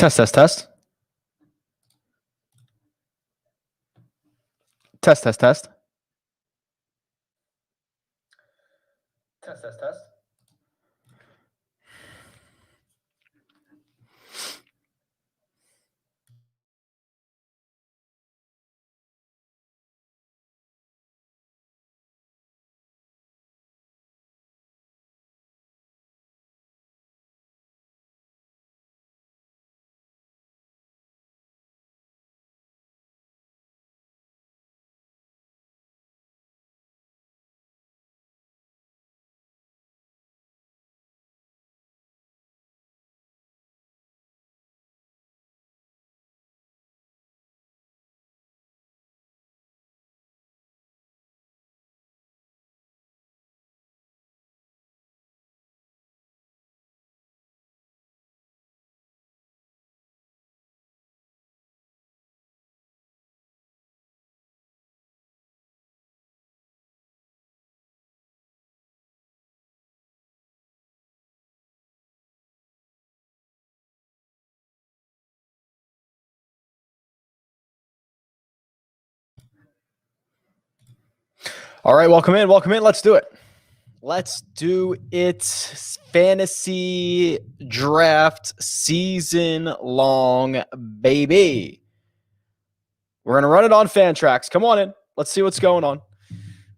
Test, test, test. Test, test, test. Test, test, test. All right, welcome in. Welcome in. Let's do it. Let's do it. Fantasy draft season long, baby. We're going to run it on Fantrax. Come on in. Let's see what's going on.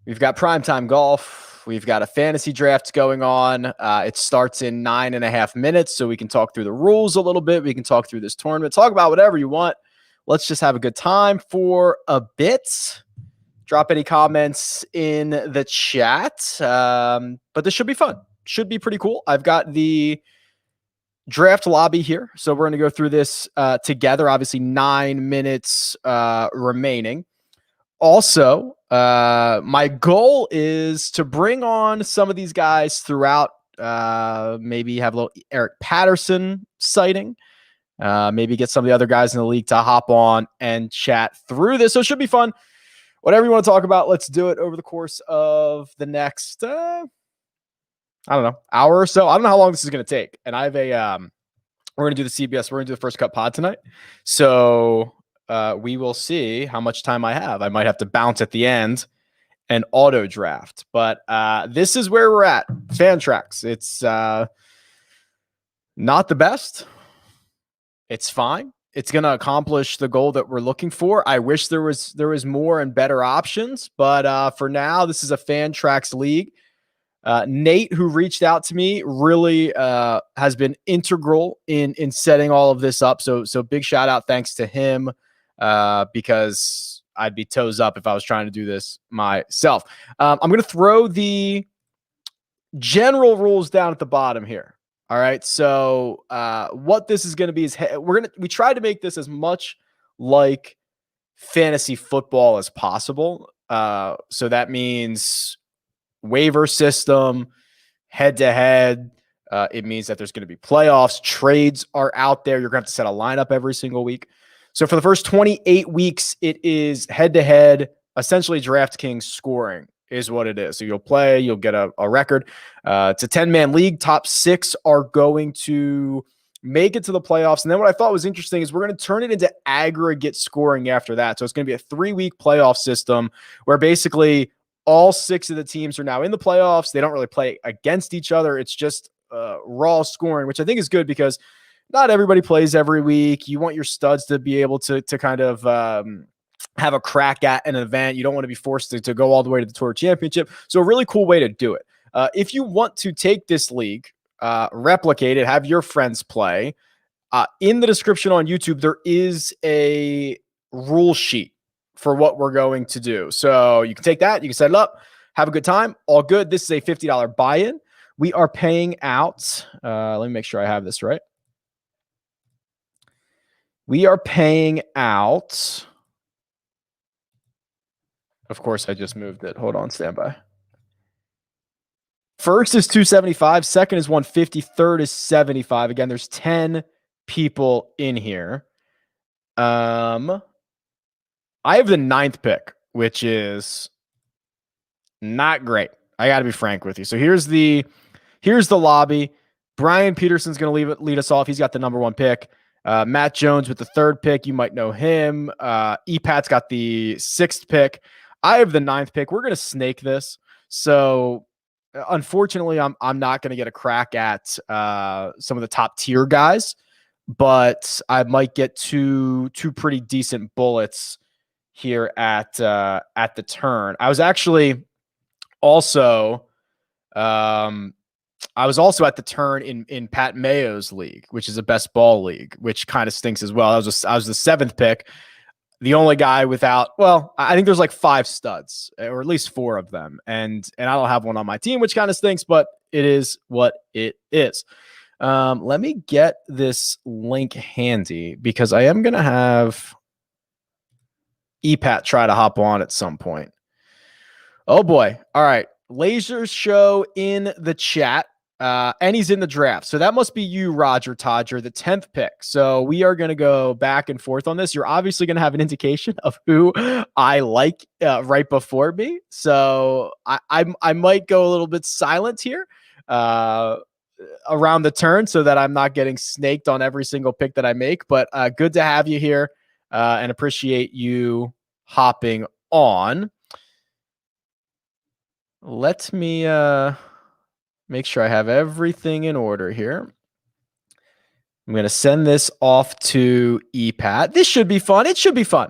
We've got primetime golf. We've got a fantasy draft going on. It starts in 9.5 minutes, so we can talk through the rules a little bit. We can talk through this tournament. Talk about whatever you want. Let's just have a good time for a bit. Drop any comments in the chat. But this should be fun. Should be pretty cool. I've got the draft lobby here. So we're going to go through this together. Obviously, 9 minutes remaining. Also, my goal is to bring on some of these guys throughout. Maybe have a little Eric Patterson sighting. Maybe get some of the other guys in the league to hop on and chat through this. So it should be fun. Whatever you want to talk about, let's do it over the course of the next, I don't know, hour or so. I don't know how long this is going to take. And I have we're going to do the CBS. We're going to do the first cut pod tonight. So we will see how much time I have. I might have to bounce at the end and auto draft. But this is where we're at. Fantrax. It's not the best. It's fine. It's going to accomplish the goal that we're looking for. I wish there was more and better options, but for now, this is a Fantrax league. Nate, who reached out to me, really has been integral in setting all of this up. So big shout out, thanks to him, because I'd be toes up if I was trying to do this myself. I'm going to throw the general rules down at the bottom here. All right. So what this is going to be is we tried to make this as much like fantasy football as possible. So that means waiver system, head to head. It means that there's going to be playoffs. Trades are out there. You're going to have to set a lineup every single week. So for the first 28 weeks, it is head to head, essentially DraftKings scoring is what it is. So you'll play, you'll get a record. It's a 10-man league. Top 6 are going to make it to the playoffs. And then what I thought was interesting is we're going to turn it into aggregate scoring after that. So it's going to be a 3-week playoff system where basically all 6 of the teams are now in the playoffs. They don't really play against each other. It's just raw scoring, which I think is good because not everybody plays every week. You want your studs to be able to kind of have a crack at an event. You don't want to be forced to go all the way to the Tour Championship. So a really cool way to do it. If you want to take this league, replicate it, have your friends play, in the description on YouTube, there is a rule sheet for what we're going to do. So you can take that, you can set it up, have a good time, all good. This is a $50 buy-in. We are paying out, let me make sure I have this right. We are paying out, of course, I just moved it. Hold on, stand by. First is 275. Second is 150. Third is 75. Again, there's 10 people in here. I have the 9th pick, which is not great. I got to be frank with you. So here's the lobby. Brian Peterson's going to lead us off. He's got the number 1 pick. Matt Jones with the 3rd pick. You might know him. EPAT's got the 6th pick. I have the 9th pick. We're going to snake this. So unfortunately, I'm not going to get a crack at some of the top tier guys, but I might get two pretty decent bullets here at the turn. I was actually also at the turn in Pat Mayo's league, which is a best ball league, which kind of stinks as well. I was the 7th pick, the only guy without. Well, I think there's like 5 studs, or at least 4 of them, and I don't have one on my team, which kind of stinks, but it is what it is. Let me get this link handy because I am gonna have EPAT try to hop on at some point. Oh boy! All right, Laser Show in the chat. And he's in the draft. So that must be you, Roger Todger, the 10th pick. So we are going to go back and forth on this. You're obviously going to have an indication of who I like right before me. So I might go a little bit silent here around the turn so that I'm not getting snaked on every single pick that I make. But good to have you here and appreciate you hopping on. Let me make sure I have everything in order here. I'm going to send this off to EPAT. This should be fun. It should be fun.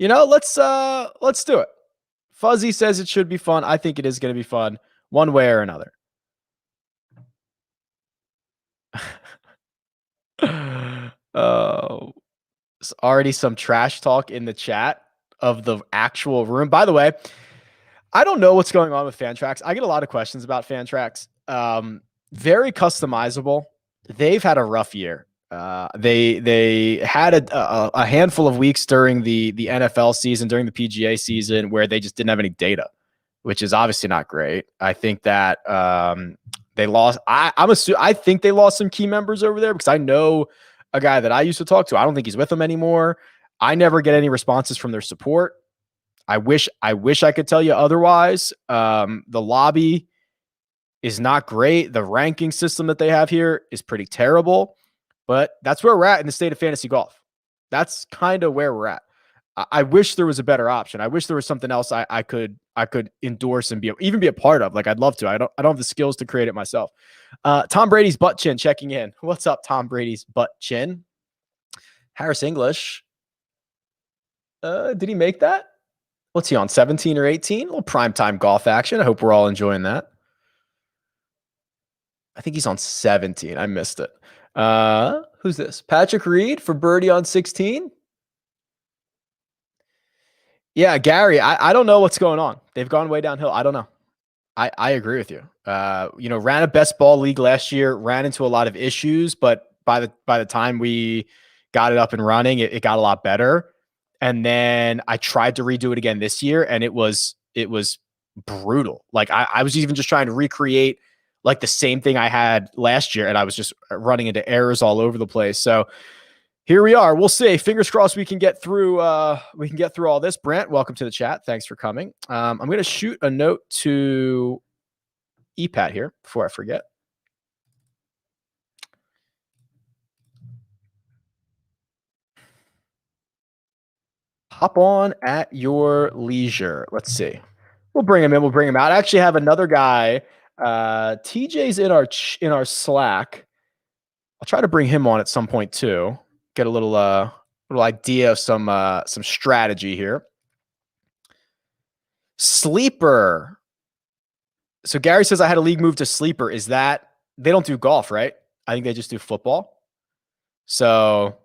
You know, let's do it. Fuzzy says it should be fun. I think it is going to be fun one way or another. Oh, there's already some trash talk in the chat of the actual room. By the way, I don't know what's going on with Fantrax. I get a lot of questions about Fantrax. Very customizable. They've had a rough year. They had a handful of weeks during the NFL season, during the PGA season, where they just didn't have any data, which is obviously not great. I think that they lost. I think they lost some key members over there because I know a guy that I used to talk to. I don't think he's with them anymore. I never get any responses from their support. I wish I could tell you otherwise. The lobby is not great. The ranking system that they have here is pretty terrible, but that's where we're at in the state of fantasy golf. That's kind of where we're at. I wish there was a better option. I wish there was something else I could endorse and even be a part of. Like I'd love to. I don't have the skills to create it myself. Tom Brady's butt chin checking in. What's up, Tom Brady's butt chin? Harris English. Did he make that? What's he on, 17 or 18? A little primetime golf action. I hope we're all enjoying that. I think he's on 17. I missed it. Who's this? Patrick Reed for birdie on 16. Yeah, Gary, I don't know what's going on. They've gone way downhill. I don't know. I agree with you. Ran a best ball league last year, ran into a lot of issues, but by the time we got it up and running, it got a lot better. And then I tried to redo it again this year, and it was brutal. Like I was even just trying to recreate like the same thing I had last year, and I was just running into errors all over the place. So here we are. We'll see. Fingers crossed we can get through all this. Brant, welcome to the chat. Thanks for coming. I'm going to shoot a note to EPAT here before I forget. Hop on at your leisure. Let's see. We'll bring him in. We'll bring him out. I actually have another guy. TJ's in our Slack. I'll try to bring him on at some point too. Get a little idea of some strategy here. Sleeper. So Gary says I had a league move to Sleeper. Is that they don't do golf, right? I think they just do football. So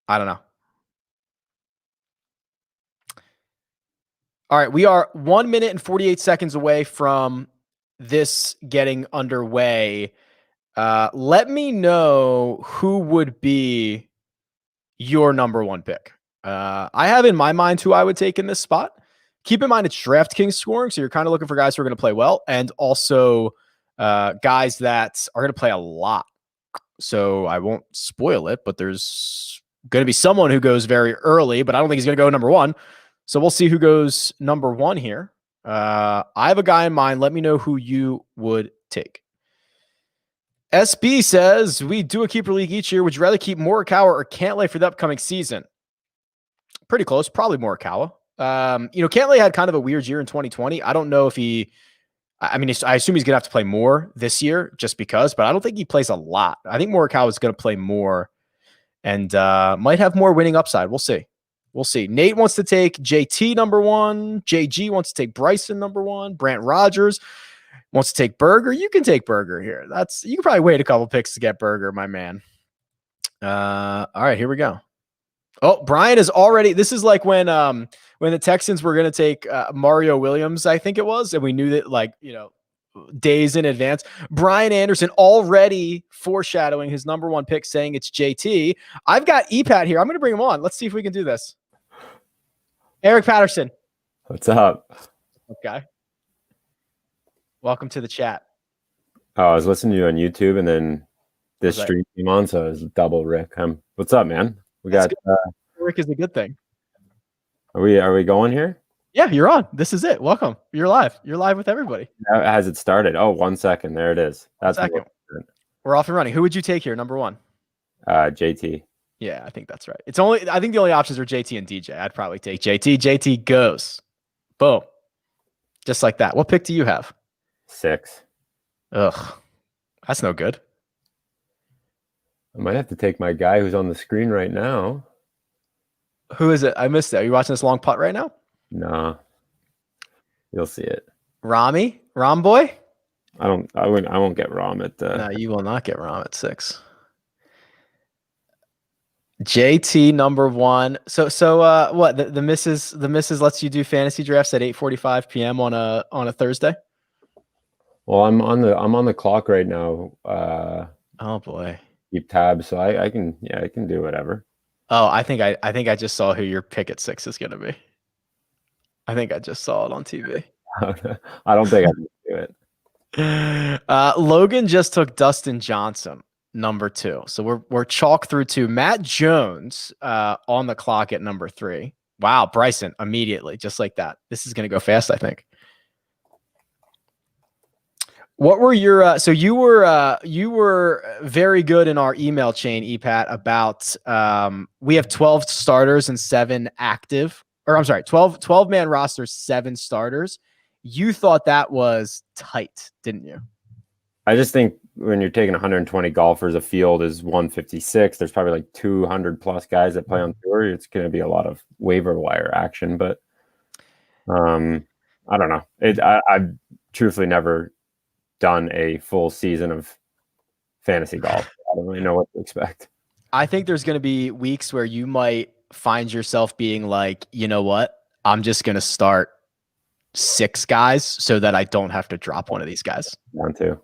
I don't know. All right, we are 1 minute and 48 seconds away from this getting underway. Let me know who would be your number one pick. I have in my mind who I would take in this spot. Keep in mind it's DraftKings scoring, so you're kind of looking for guys who are going to play well, and also guys that are going to play a lot. So I won't spoil it, but there's going to be someone who goes very early, but I don't think he's going to go number one. So we'll see who goes number one here. I have a guy in mind. Let me know who you would take. SB says, we do a keeper league each year. Would you rather keep Morikawa or Cantlay for the upcoming season? Pretty close. Probably Morikawa. Cantlay had kind of a weird year in 2020. I don't know if I assume he's going to have to play more this year just because, but I don't think he plays a lot. I think Morikawa is going to play more and might have more winning upside. We'll see. Nate wants to take JT number 1. JG wants to take Bryson number 1. Brant Rogers wants to take Berger. You can take Berger here. You can probably wait a couple picks to get Berger, my man. All right, here we go. Oh, Brian is already. This is like when the Texans were going to take Mario Williams, I think it was, and we knew that days in advance. Brian Anderson already foreshadowing his number 1 pick, saying it's JT. I've got EPAT here. I'm going to bring him on. Let's see if we can do this. Eric Patterson. What's up? Okay. Welcome to the chat. Oh, I was listening to you on YouTube, and then this stream came on, so it was double Rick. What's up, man? Rick is a good thing. Are we going here? Yeah, you're on. This is it. Welcome. You're live. You're live with everybody. How has it started? Oh, 1 second. There it is. That's we're off and running. Who would you take here? Number 1. JT. Yeah, I think that's right. I think the only options are JT and DJ. I'd probably take JT. JT goes. Boom. Just like that. What pick do you have? 6. Ugh. That's no good. I might have to take my guy who's on the screen right now. Who is it? I missed it. Are you watching this long putt right now? No. You'll see it. Rami? Rom boy? I won't get Rom at No, you will not get Rom at 6. JT number 1. So what? The missus lets you do fantasy drafts at 8:45 p.m. on a Thursday? Well, I'm on the clock right now. Oh boy. Keep tabs, so I can do whatever. Oh, I think I just saw who your pick at 6 is going to be. I think I just saw it on TV. I don't think I can do it. Logan just took Dustin Johnson, number 2. So we're chalk through 2. Matt Jones on the clock at number 3. Wow, Bryson immediately, just like that. This is going to go fast, I think. What were your so you were very good in our email chain, EPAT, about we have 12 starters and 7 active, or I'm sorry, 12 man rosters, 7 starters. You thought that was tight, didn't you? I just think when you're taking 120 golfers, a field is 156. There's probably like 200 plus guys that play on tour. It's going to be a lot of waiver wire action, but I don't know. I've truthfully never done a full season of fantasy golf. I don't really know what to expect. I think there's going to be weeks where you might find yourself being like, you know what? I'm just going to start 6 guys so that I don't have to drop one of these guys. Down 2.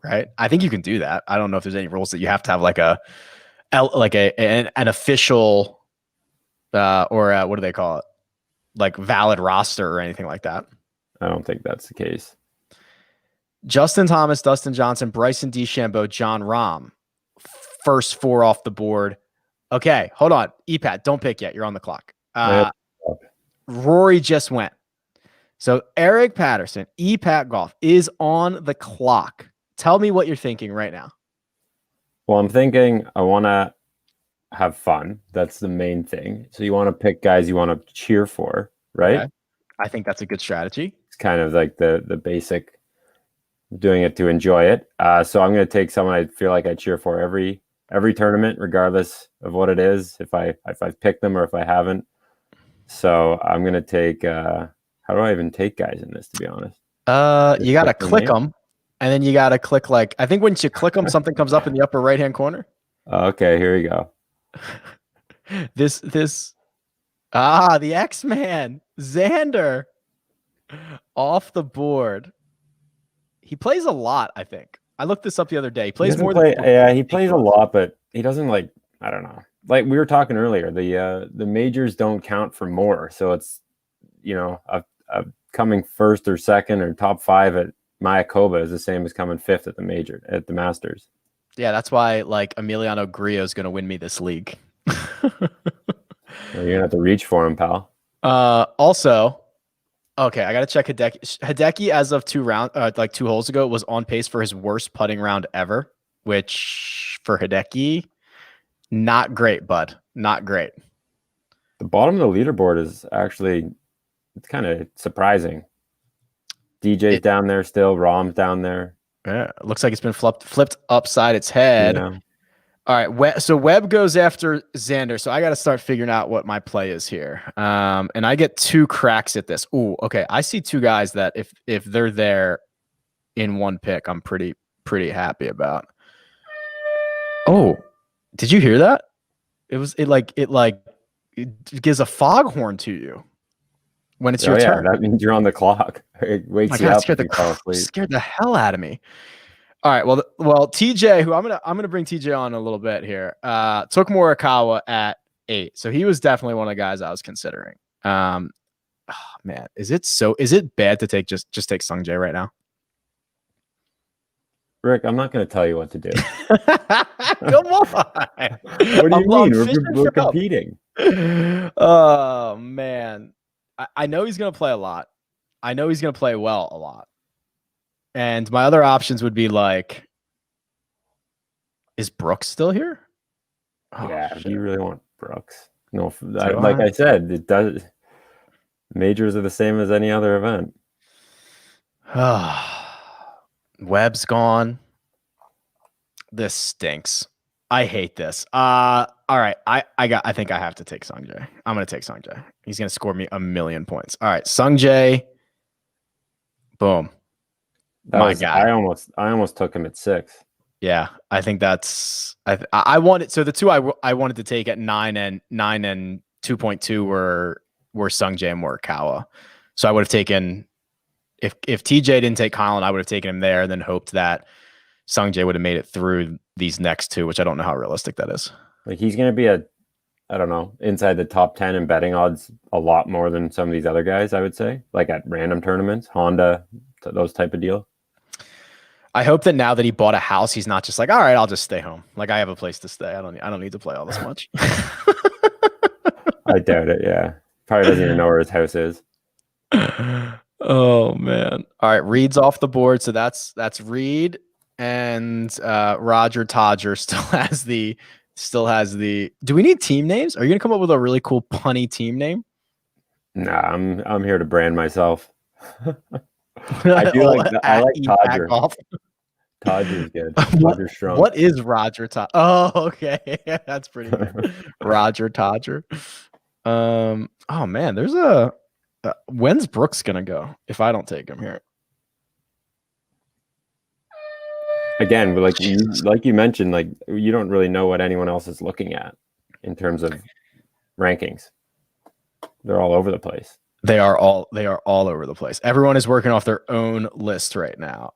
Right. I think you can do that. I don't know if there's any rules that you have to have like an official or what do they call it? Like valid roster or anything like that. I don't think that's the case. Justin Thomas, Dustin Johnson, Bryson DeChambeau, John Rahm. First 4 off the board. Okay, hold on. EPAT, don't pick yet. You're on the clock. Rory just went. So Eric Patterson, EPAT Golf, is on the clock. Tell me what you're thinking right now. Well, I'm thinking I want to have fun. That's the main thing. So you want to pick guys you want to cheer for, right? Okay. I think that's a good strategy. It's kind of like the basic, doing it to enjoy it. So I'm going to take someone I feel like I cheer for every tournament, regardless of what it is, if I've picked them or if I haven't. So I'm going to take, how do I even take guys in this, to be honest? You got to click them, and then you got to click I think once you click them, something comes up in the upper right-hand corner. Okay, here we go. The X-Man, Xander, off the board. He plays a lot, I think. I looked this up the other day. He plays more than he plays a lot, but he doesn't I don't know. Like we were talking earlier, the majors don't count for more. So it's, a coming first or second or top 5 at Mayakoba is the same as coming 5th at the Masters. Yeah, that's why Emiliano Grillo is going to win me this league. You're gonna have to reach for him, pal. Also, okay, I gotta check Hideki. Hideki, as of 2 holes ago, was on pace for his worst putting round ever. which for Hideki, not great, bud. Not great. The bottom of the leaderboard is actually, it's kind of surprising. DJ's down there still. Rom's down there. Yeah, it looks like it's been flipped upside its head. Yeah. All right, so Webb goes after Xander, so I got to start figuring out what my play is here. And I get 2 cracks at this. Ooh, okay. I see 2 guys that if they're there in one pick, I'm pretty happy about. Oh, did you hear that? It gives a foghorn to you when it's your turn. That means you're on the clock. It wakes you up. Scared the hell out of me. All right, well, TJ, who I'm gonna bring TJ on a little bit here, took Morikawa at 8, so he was definitely one of the guys I was considering. Oh man, is it bad to just take Sungjae right now? Rick, I'm not going to tell you what to do. Come on. What do you mean? We're competing. Oh man, I know he's gonna play a lot. I know he's gonna play well a lot. And my other options would be like, is Brooks still here? Oh, yeah, shit. Do you really want Brooks? No, like I said, it does. Majors are the same as any other event. Webb's gone. This stinks. I hate this. All right, I think I have to take Sungjae. I'm gonna take Sungjae. He's gonna score me 1,000,000 points. All right, Sungjae. Boom. My guy. I almost took him at 6. Yeah, I think that's I wanted. So the 2 I wanted to take at 9 and 2.2 were Sungjae and Morikawa. So I would have taken if TJ didn't take Colin, I would have taken him there and then hoped that Sungjae would have made it through these next 2, which I don't know how realistic that is. Like he's going to be I don't know, inside the top 10 in betting odds a lot more than some of these other guys, I would say, like at random tournaments, Honda, those type of deal. I hope that now that he bought a house, he's not just like, all right, I'll just stay home. Like I have a place to stay. I don't need to play all this much. I doubt it. Yeah. Probably doesn't even know where his house is. Oh man. All right. Reed's off the board. So that's Reed and Roger Todger still has the, do we need team names? Are you going to come up with a really cool punny team name? Nah, I'm here to brand myself. I like Todger. Todger's good. Todger's strong. What is Roger Todger? Oh, okay. That's pretty good. Roger Todger. Oh man, there's when's Brooks gonna go if I don't take him here? Again, like you mentioned, like you don't really know what anyone else is looking at in terms of rankings. They're all over the place. They are all over the place. Everyone is working off their own list right now.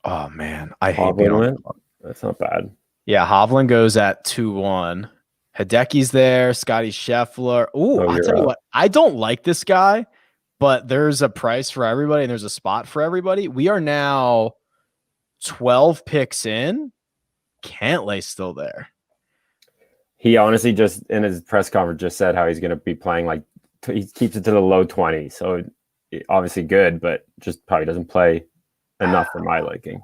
Oh man, I hate being That's not bad. Yeah, Hovland goes at 2-1. Hideki's there. Scotty Scheffler. Ooh, I'll tell you what. I don't like this guy, but there's a price for everybody and there's a spot for everybody. We are now 12 picks in. Cantlay's still there. He honestly just in his press conference just said how he's going to be playing like he keeps it to the low 20s. So obviously good, but just probably doesn't play enough for my liking.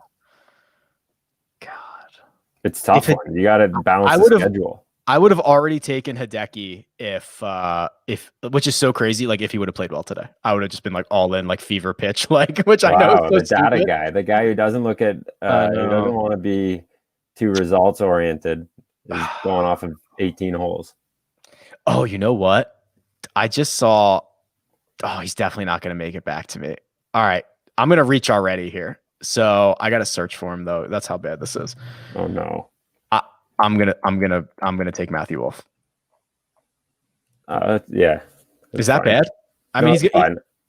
God, it's tough one. You got to balance the schedule. I would have already taken Hideki if which is so crazy. Like if he would have played well today, I would have just been like all in, like fever pitch, like which I know is so the data guy, the guy who doesn't look at, who doesn't want to be too results oriented, is going off of 18 holes. Oh, you know what? I just saw. Oh, he's definitely not going to make it back to me. All right, I'm going to reach already here, so I got to search for him though. That's how bad this is. Oh no. I'm gonna take Matthew Wolff. Yeah. Is that bad? I mean,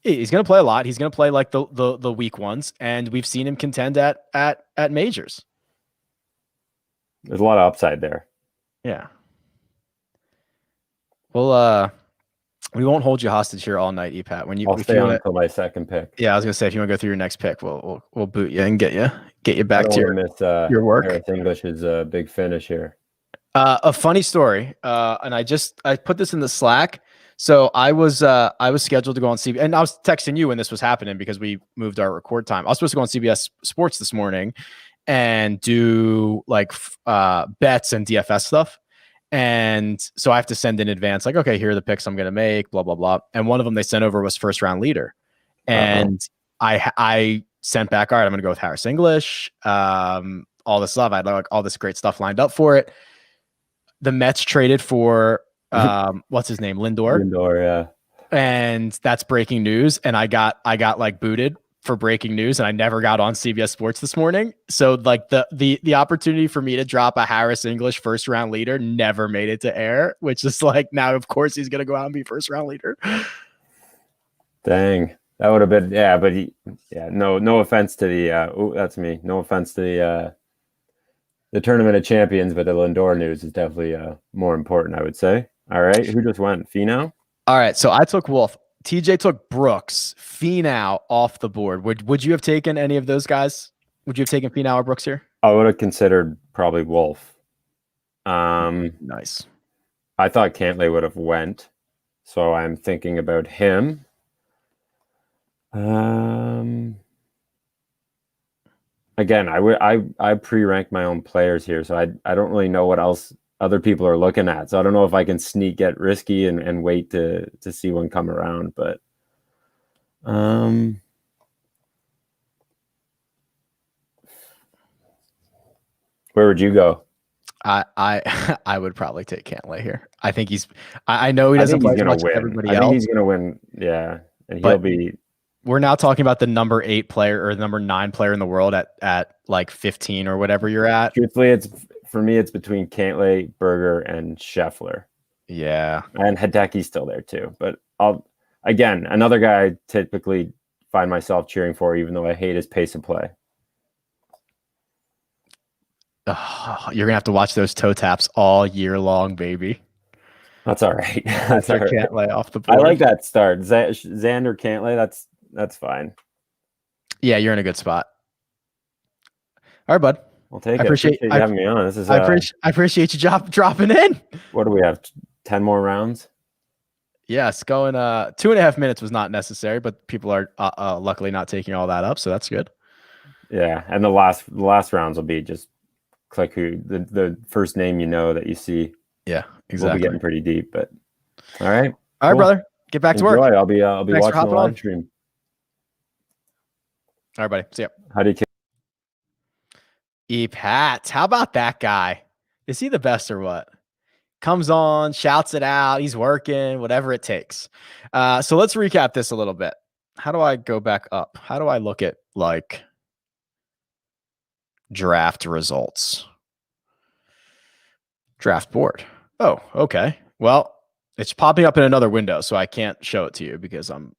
he's gonna play a lot. He's gonna play like the weak ones, and we've seen him contend at majors. There's a lot of upside there. Yeah. Well, we won't hold you hostage here all night, EPAT. I'll stay on until my second pick. Yeah, I was gonna say if you want to go through your next pick, we'll boot you and get you back to your work. Harris English is a big finish here. A funny story, and I put this in the Slack. So I was scheduled to go on CBS, and I was texting you when this was happening because we moved our record time. I was supposed to go on CBS Sports this morning and do like bets and DFS stuff. And so I have to send in advance, like, okay, here are the picks I'm going to make, blah, blah, blah. And one of them they sent over was first round leader. And I sent back, all right, I'm going to go with Harris English. All this stuff. I had like all this great stuff lined up for it. The Mets traded for what's his name? Lindor. Lindor, yeah. And that's breaking news. And I got like booted for breaking news, and I never got on CBS Sports this morning. So like the opportunity for me to drop a Harris English first round leader never made it to air, which is like, now of course he's gonna go out and be first round leader. Dang. That would have been, yeah, but no offense to the that's me. No offense to the Tournament of Champions, but the Lindor news is definitely more important, I would say. All right, who just went? Finau? All right, so I took Wolf. TJ took Brooks. Finau off the board. Would you have taken any of those guys? Would you have taken Finau or Brooks here? I would have considered probably Wolf. Nice. I thought Cantlay would have went, so I'm thinking about him. Again, I pre-rank my own players here, so I don't really know what else other people are looking at. So I don't know if I can get risky and wait to see one come around. But where would you go? I would probably take Cantlay here. I think I know he doesn't play as much as everybody else. I think he's gonna win, yeah. And he'll be. We're now talking about the number 8 player or the number 9 player in the world at like 15 or whatever you're at. Truthfully, for me, it's between Cantlay, Berger, and Scheffler. Yeah. And Hideki's still there too. But again, another guy I typically find myself cheering for, even though I hate his pace of play. Oh, you're going to have to watch those toe taps all year long, baby. That's all right. That's all right. Cantlay off the board. I like that start. Xander Cantlay, that's fine. Yeah, you're in a good spot. All right, bud. I'll take it. I appreciate you having me on. This is I appreciate you dropping in. What do we have? 10 more rounds? Yes, going 2.5 minutes was not necessary, but people are luckily not taking all that up, so that's good. Yeah, and the last rounds will be just click the first name you know that you see. Yeah, exactly. We'll be getting pretty deep, but all right. All right, brother. Get back to work. I'll be watching the live stream. All right, buddy. See ya. How do you Pat, how about that guy? Is he the best or what? Comes on, shouts it out. He's working, whatever it takes. So let's recap this a little bit. How do I go back up? How do I look at like draft results? Draft board. Oh, okay. Well, it's popping up in another window, so I can't show it to you because I'm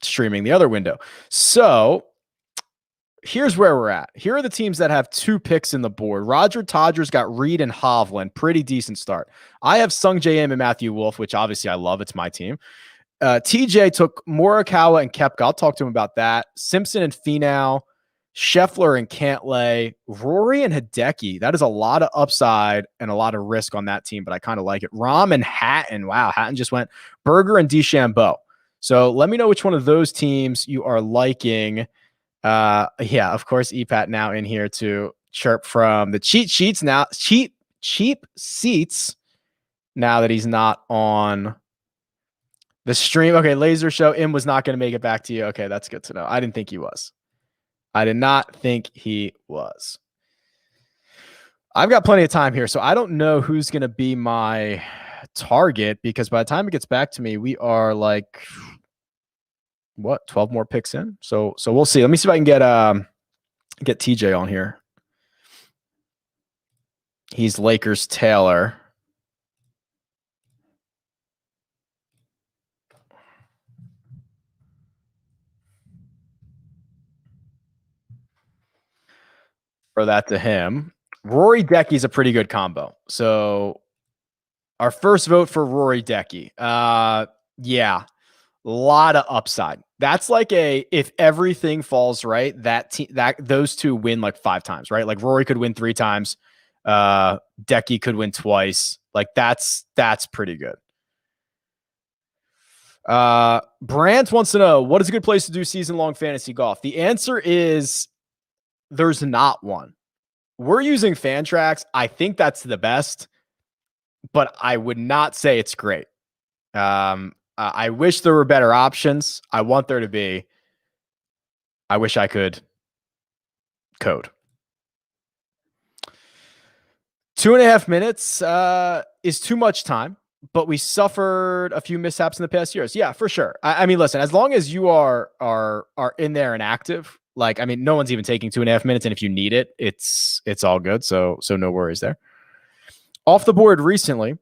streaming the other window. So here's where we're at. Here are the teams that have 2 picks in the board. Roger Todger's got Reed and Hovland. Pretty decent start. I have Sung J M and Matthew Wolf, which obviously I love. It's my team. TJ took Morikawa and Koepka. I'll talk to him about that. Simpson and Finau. Scheffler and Cantlay. Rory and Hideki. That is a lot of upside and a lot of risk on that team, but I kind of like it. Rahm and Hatton. Wow, Hatton just went. Berger and DeChambeau. So let me know which one of those teams you are liking. Yeah, of course, EPAT now in here to chirp from the cheat sheets now. Cheap seats now that he's not on the stream. Okay, Laser Show M was not going to make it back to you. Okay, that's good to know. I didn't think he was. I did not think he was. I've got plenty of time here, so I don't know who's going to be my target because by the time it gets back to me, we are like 12 more picks in. So we'll see. Let me see if I can get TJ on here. He's Lakers Taylor. For that to him. Rory Decky's a pretty good combo. So our first vote for Rory Decky. Yeah. A lot of upside. That's like if everything falls right, that those two win like 5 times, right? Like Rory could win 3 times. Decky could win twice. Like that's pretty good. Brant wants to know, what is a good place to do season-long fantasy golf? The answer is there's not one. We're using Fantrax. I think that's the best, but I would not say it's great. I wish there were better options. I want there to be. I wish I could code. 2.5 minutes is too much time, but we suffered a few mishaps in the past years. Yeah, for sure. I mean, listen, as long as you are in there and active, like, I mean, no one's even taking 2.5 minutes, and if you need it, it's all good. So no worries there. Off the board recently.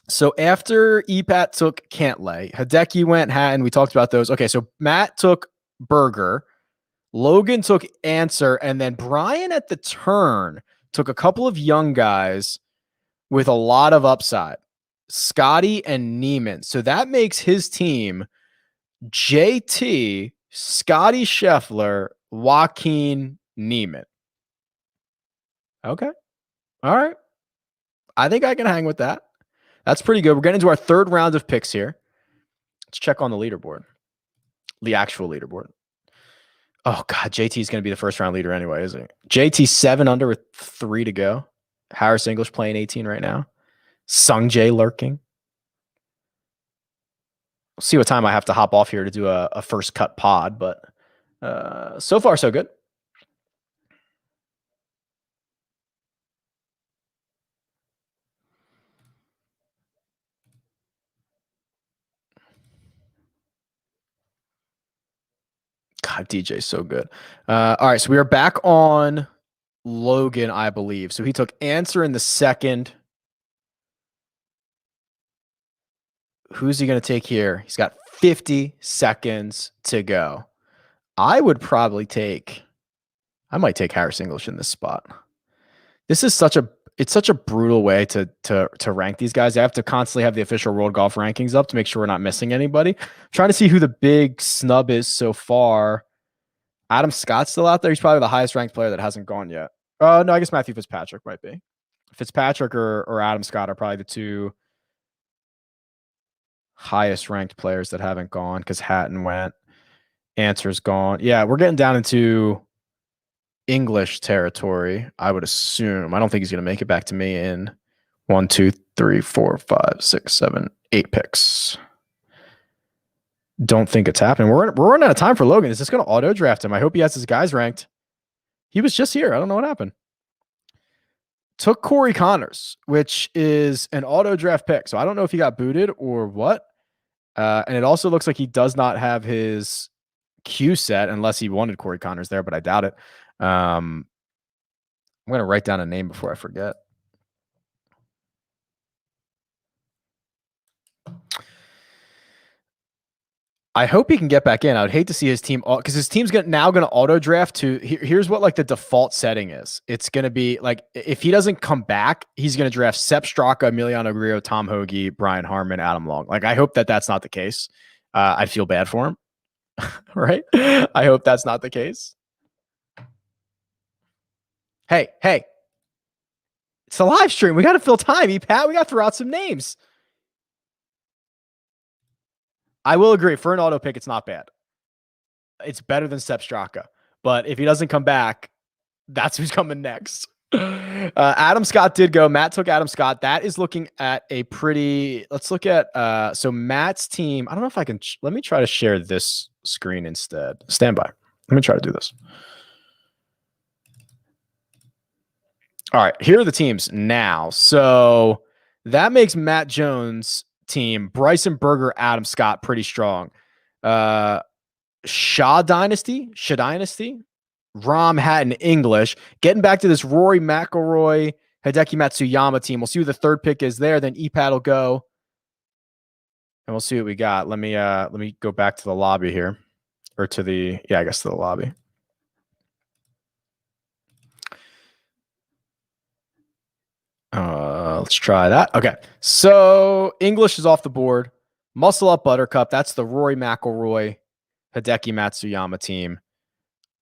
So after EPAT took Cantlay, Hideki went Hatton. We talked about those. Okay, so Matt took Berger, Logan took Answer, and then Brian at the turn took a couple of young guys with a lot of upside, Scotty and Neiman. So that makes his team JT, Scotty Scheffler, Joaquin Neiman. Okay. All right. I think I can hang with that. That's pretty good. We're getting into our third round of picks here. Let's check on the leaderboard, the actual leaderboard. Oh, God, JT is going to be the first round leader anyway, isn't he? JT 7 under with 3 to go. Harris English playing 18 right now. Sung Jae lurking. We'll see what time I have to hop off here to do a first cut pod, but so far so good. God, DJ's so good. All right, so we are back on Logan, I believe. So he took Answer in the second. Who's he going to take here? He's got 50 seconds to go. I would probably I might take Harris English in this spot. This is such a brutal way to rank these guys. I have to constantly have the official World Golf rankings up to make sure we're not missing anybody. I'm trying to see who the big snub is so far. Adam Scott's still out there. He's probably the highest ranked player that hasn't gone yet. No, I guess Matthew Fitzpatrick might be. Fitzpatrick or Adam Scott are probably the two highest ranked players that haven't gone because Hatton went. Answer's gone. Yeah, we're getting down into English territory, I would assume. I don't think he's going to make it back to me in 1, 2, 3, 4, 5, 6, 7, 8 picks. Don't think it's happening. We're running out of time for Logan. Is this going to auto draft him? I hope he has his guys ranked. He was just here. I don't know what happened. Took Corey Connors, which is an auto draft pick. So I don't know if he got booted or what. And it also looks like he does not have his Q set unless he wanted Corey Connors there, but I doubt it. I'm going to write down a name before I forget. I hope he can get back in. I would hate to see his team, because his team's now going to auto draft to, here's what like the default setting is. It's going to be like, if he doesn't come back, he's going to draft Sepp Straka, Emiliano Grillo, Tom Hoagie, Brian Harmon, Adam Long. Like, I hope that that's not the case. I feel bad for him. Right? I hope that's not the case. Hey, it's a live stream. We got to fill time, Pat. We got to throw out some names. I will agree. For an auto pick, it's not bad. It's better than Sepp Straka. But if he doesn't come back, that's who's coming next. Adam Scott did go. Matt took Adam Scott. That is looking at a pretty, let's look at, so Matt's team. I don't know if I can, let me try to share this screen instead. Stand by. Let me try to do this. All right, here are the teams now. So that makes Matt Jones' team, Bryson Berger, Adam Scott, pretty strong. Shaw Dynasty, Rom Hatton English. Getting back to this Rory McIlroy, Hideki Matsuyama team. We'll see who the third pick is there. Then EPAT will go, and we'll see what we got. Let me go back to the lobby here, or to the I guess to the lobby. Let's try that. Okay, so English is off the board. Muscle Up Buttercup. That's the Rory McIlroy, Hideki Matsuyama team.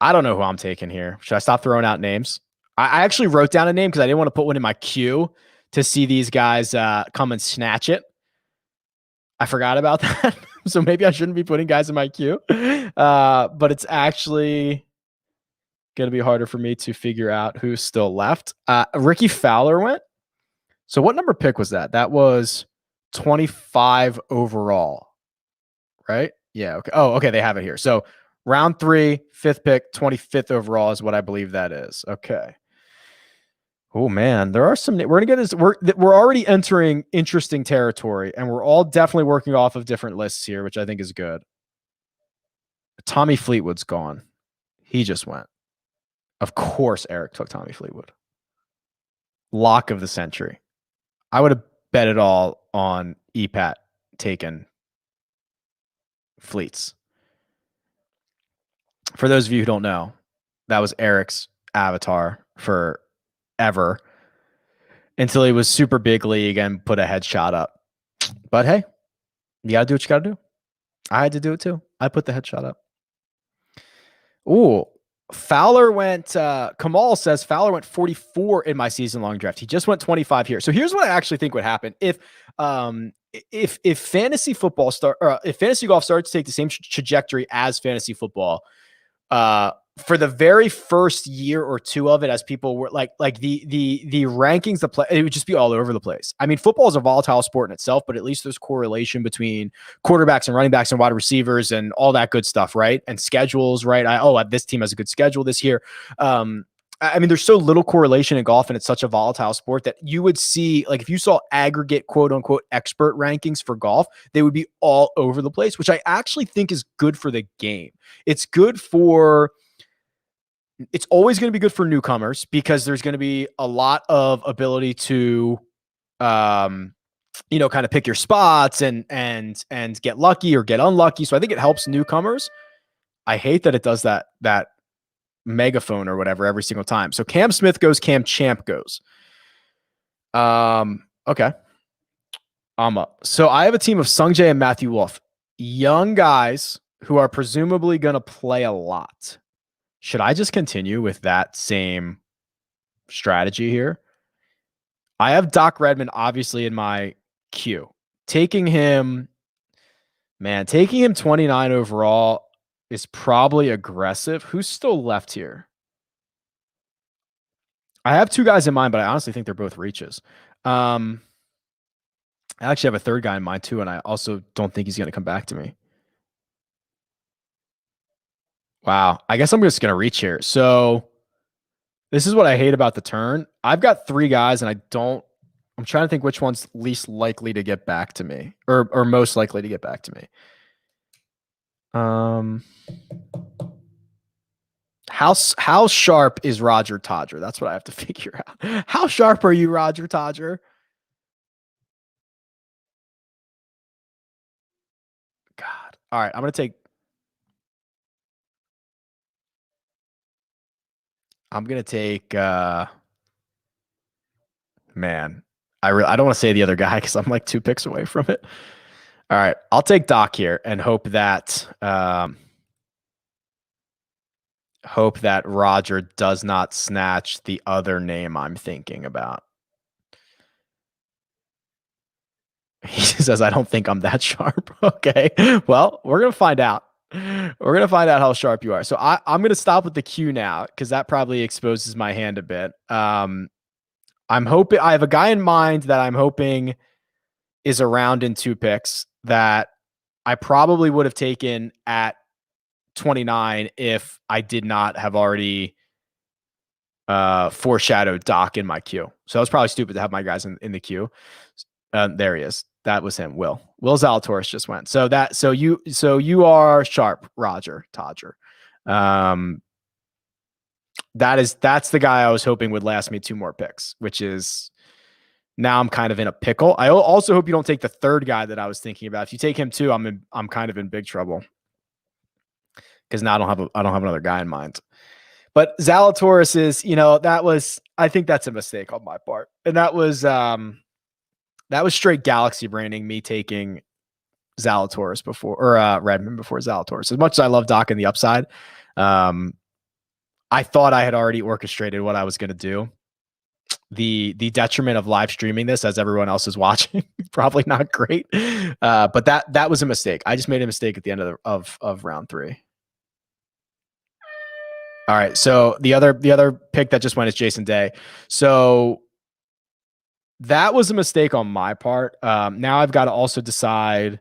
I don't know who I'm taking here. Should I stop throwing out names? I actually wrote down a name because I didn't want to put one in my queue to see these guys come and snatch it. I forgot about that. So maybe I shouldn't be putting guys in my queue. But it's actually going to be harder for me to figure out who's still left. Ricky Fowler went. So what number pick was that? That was 25 overall, right? Yeah. Okay. Oh, okay. They have it here. So round 3, 5th pick, 25th overall is what I believe that is. Okay. Oh man, there are some. We're gonna get this. We're already entering interesting territory, and we're all definitely working off of different lists here, which I think is good. Tommy Fleetwood's gone. He just went. Of course, Eric took Tommy Fleetwood. Lock of the century. I would have bet it all on EPAT taking Fleets. For those of you who don't know, that was Eric's avatar forever until he was super big league and put a headshot up. But hey, you got to do what you got to do. I had to do it too. I put the headshot up. Ooh, Fowler went, Kamal says Fowler went 44 in my season long draft. He just went 25 here. So here's what I actually think would happen. If fantasy football if fantasy golf starts to take the same trajectory as fantasy football, for the very first year or two of it, as people were like the rankings, it would just be all over the place. I mean, football is a volatile sport in itself, but at least there's correlation between quarterbacks and running backs and wide receivers and all that good stuff, right? And schedules, right? This team has a good schedule this year. I mean, there's so little correlation in golf, and it's such a volatile sport that you would see, like, if you saw aggregate quote unquote expert rankings for golf, they would be all over the place, which I actually think is good for the game. It's always going to be good for newcomers because there's going to be a lot of ability to, kind of pick your spots and get lucky or get unlucky. So I think it helps newcomers. I hate that it does that megaphone or whatever every single time. So Cam Smith goes, Cam Champ goes. Okay. I'm up. So I have a team of Sungjae and Matthew Wolf, young guys who are presumably going to play a lot. Should I just continue with that same strategy here? I have Doc Redman obviously in my queue. Taking him 29 overall is probably aggressive. Who's still left here? I have 2 guys in mind, but I honestly think they're both reaches. I actually have a 3rd guy in mind too, and I also don't think he's going to come back to me. Wow. I guess I'm just going to reach here. So this is what I hate about the turn. I've got 3 guys, and I'm trying to think which one's least likely to get back to me or most likely to get back to me. How sharp is Roger Todger? That's what I have to figure out. How sharp are you, Roger Todger? God. All right. I'm going to take, man, I don't want to say the other guy because I'm like 2 picks away from it. All right. I'll take Doc here and hope that Roger does not snatch the other name I'm thinking about. He says, I don't think I'm that sharp. Okay. Well, we're going to find out. We're going to find out how sharp you are. So I'm going to stop with the Q now because that probably exposes my hand a bit. I'm hoping I have a guy in mind that I'm hoping is around in 2 picks that I probably would have taken at 29 if I did not have already foreshadowed Doc in my queue. So it was probably stupid to have my guys in the queue. There he is. That was him. Will Zalatoris just went. So you are sharp, Roger Todger. That's the guy I was hoping would last me 2 more picks, which is now I'm kind of in a pickle. I also hope you don't take the 3rd guy that I was thinking about. If you take him too, I'm kind of in big trouble because now I don't have another guy in mind. But Zalatoris is, I think that's a mistake on my part, and that was straight galaxy braining me taking Zalatoris before or Redmond before Zalatoris. As much as I love Doc and the upside, I thought I had already orchestrated what I was going to do. The detriment of live streaming this as everyone else is watching probably not great. But that was a mistake. I just made a mistake at the end of round 3. All right. So the other pick that just went is Jason Day. So that was a mistake on my part. Now I've got to also decide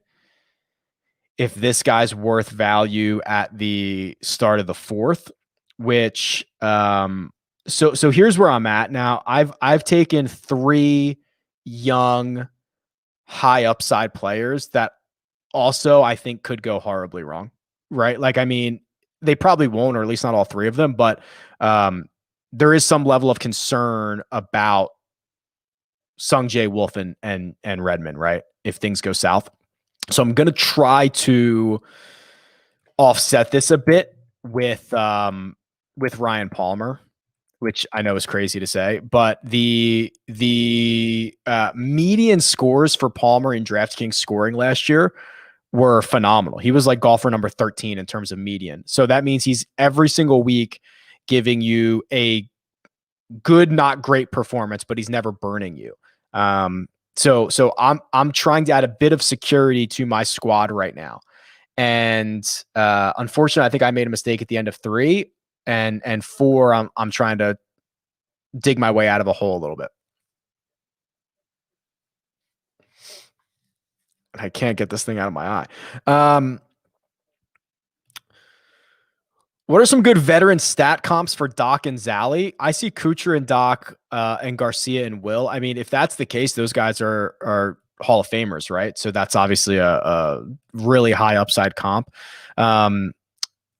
if this guy's worth value at the start of the 4th, which so here's where I'm at now. I've taken 3 young high upside players that also I think could go horribly wrong, right? Like, I mean, they probably won't, or at least not all 3 of them, but there is some level of concern about Sung Jae, Wolf, and Redmond, right? If things go south. So I'm going to try to offset this a bit with Ryan Palmer, which I know is crazy to say, but the median scores for Palmer in DraftKings scoring last year were phenomenal. He was like golfer number 13 in terms of median. So that means he's every single week giving you a good, not great performance, but he's never burning you. So I'm trying to add a bit of security to my squad right now. And unfortunately, I think I made a mistake at the end of 3 and 4. I'm trying to dig my way out of a hole a little bit. I can't get this thing out of my eye. What are some good veteran stat comps for Doc and Zally? I see Kuchar and Doc and Garcia and Will. I mean, if that's the case, those guys are Hall of Famers, right? So that's obviously a really high upside comp.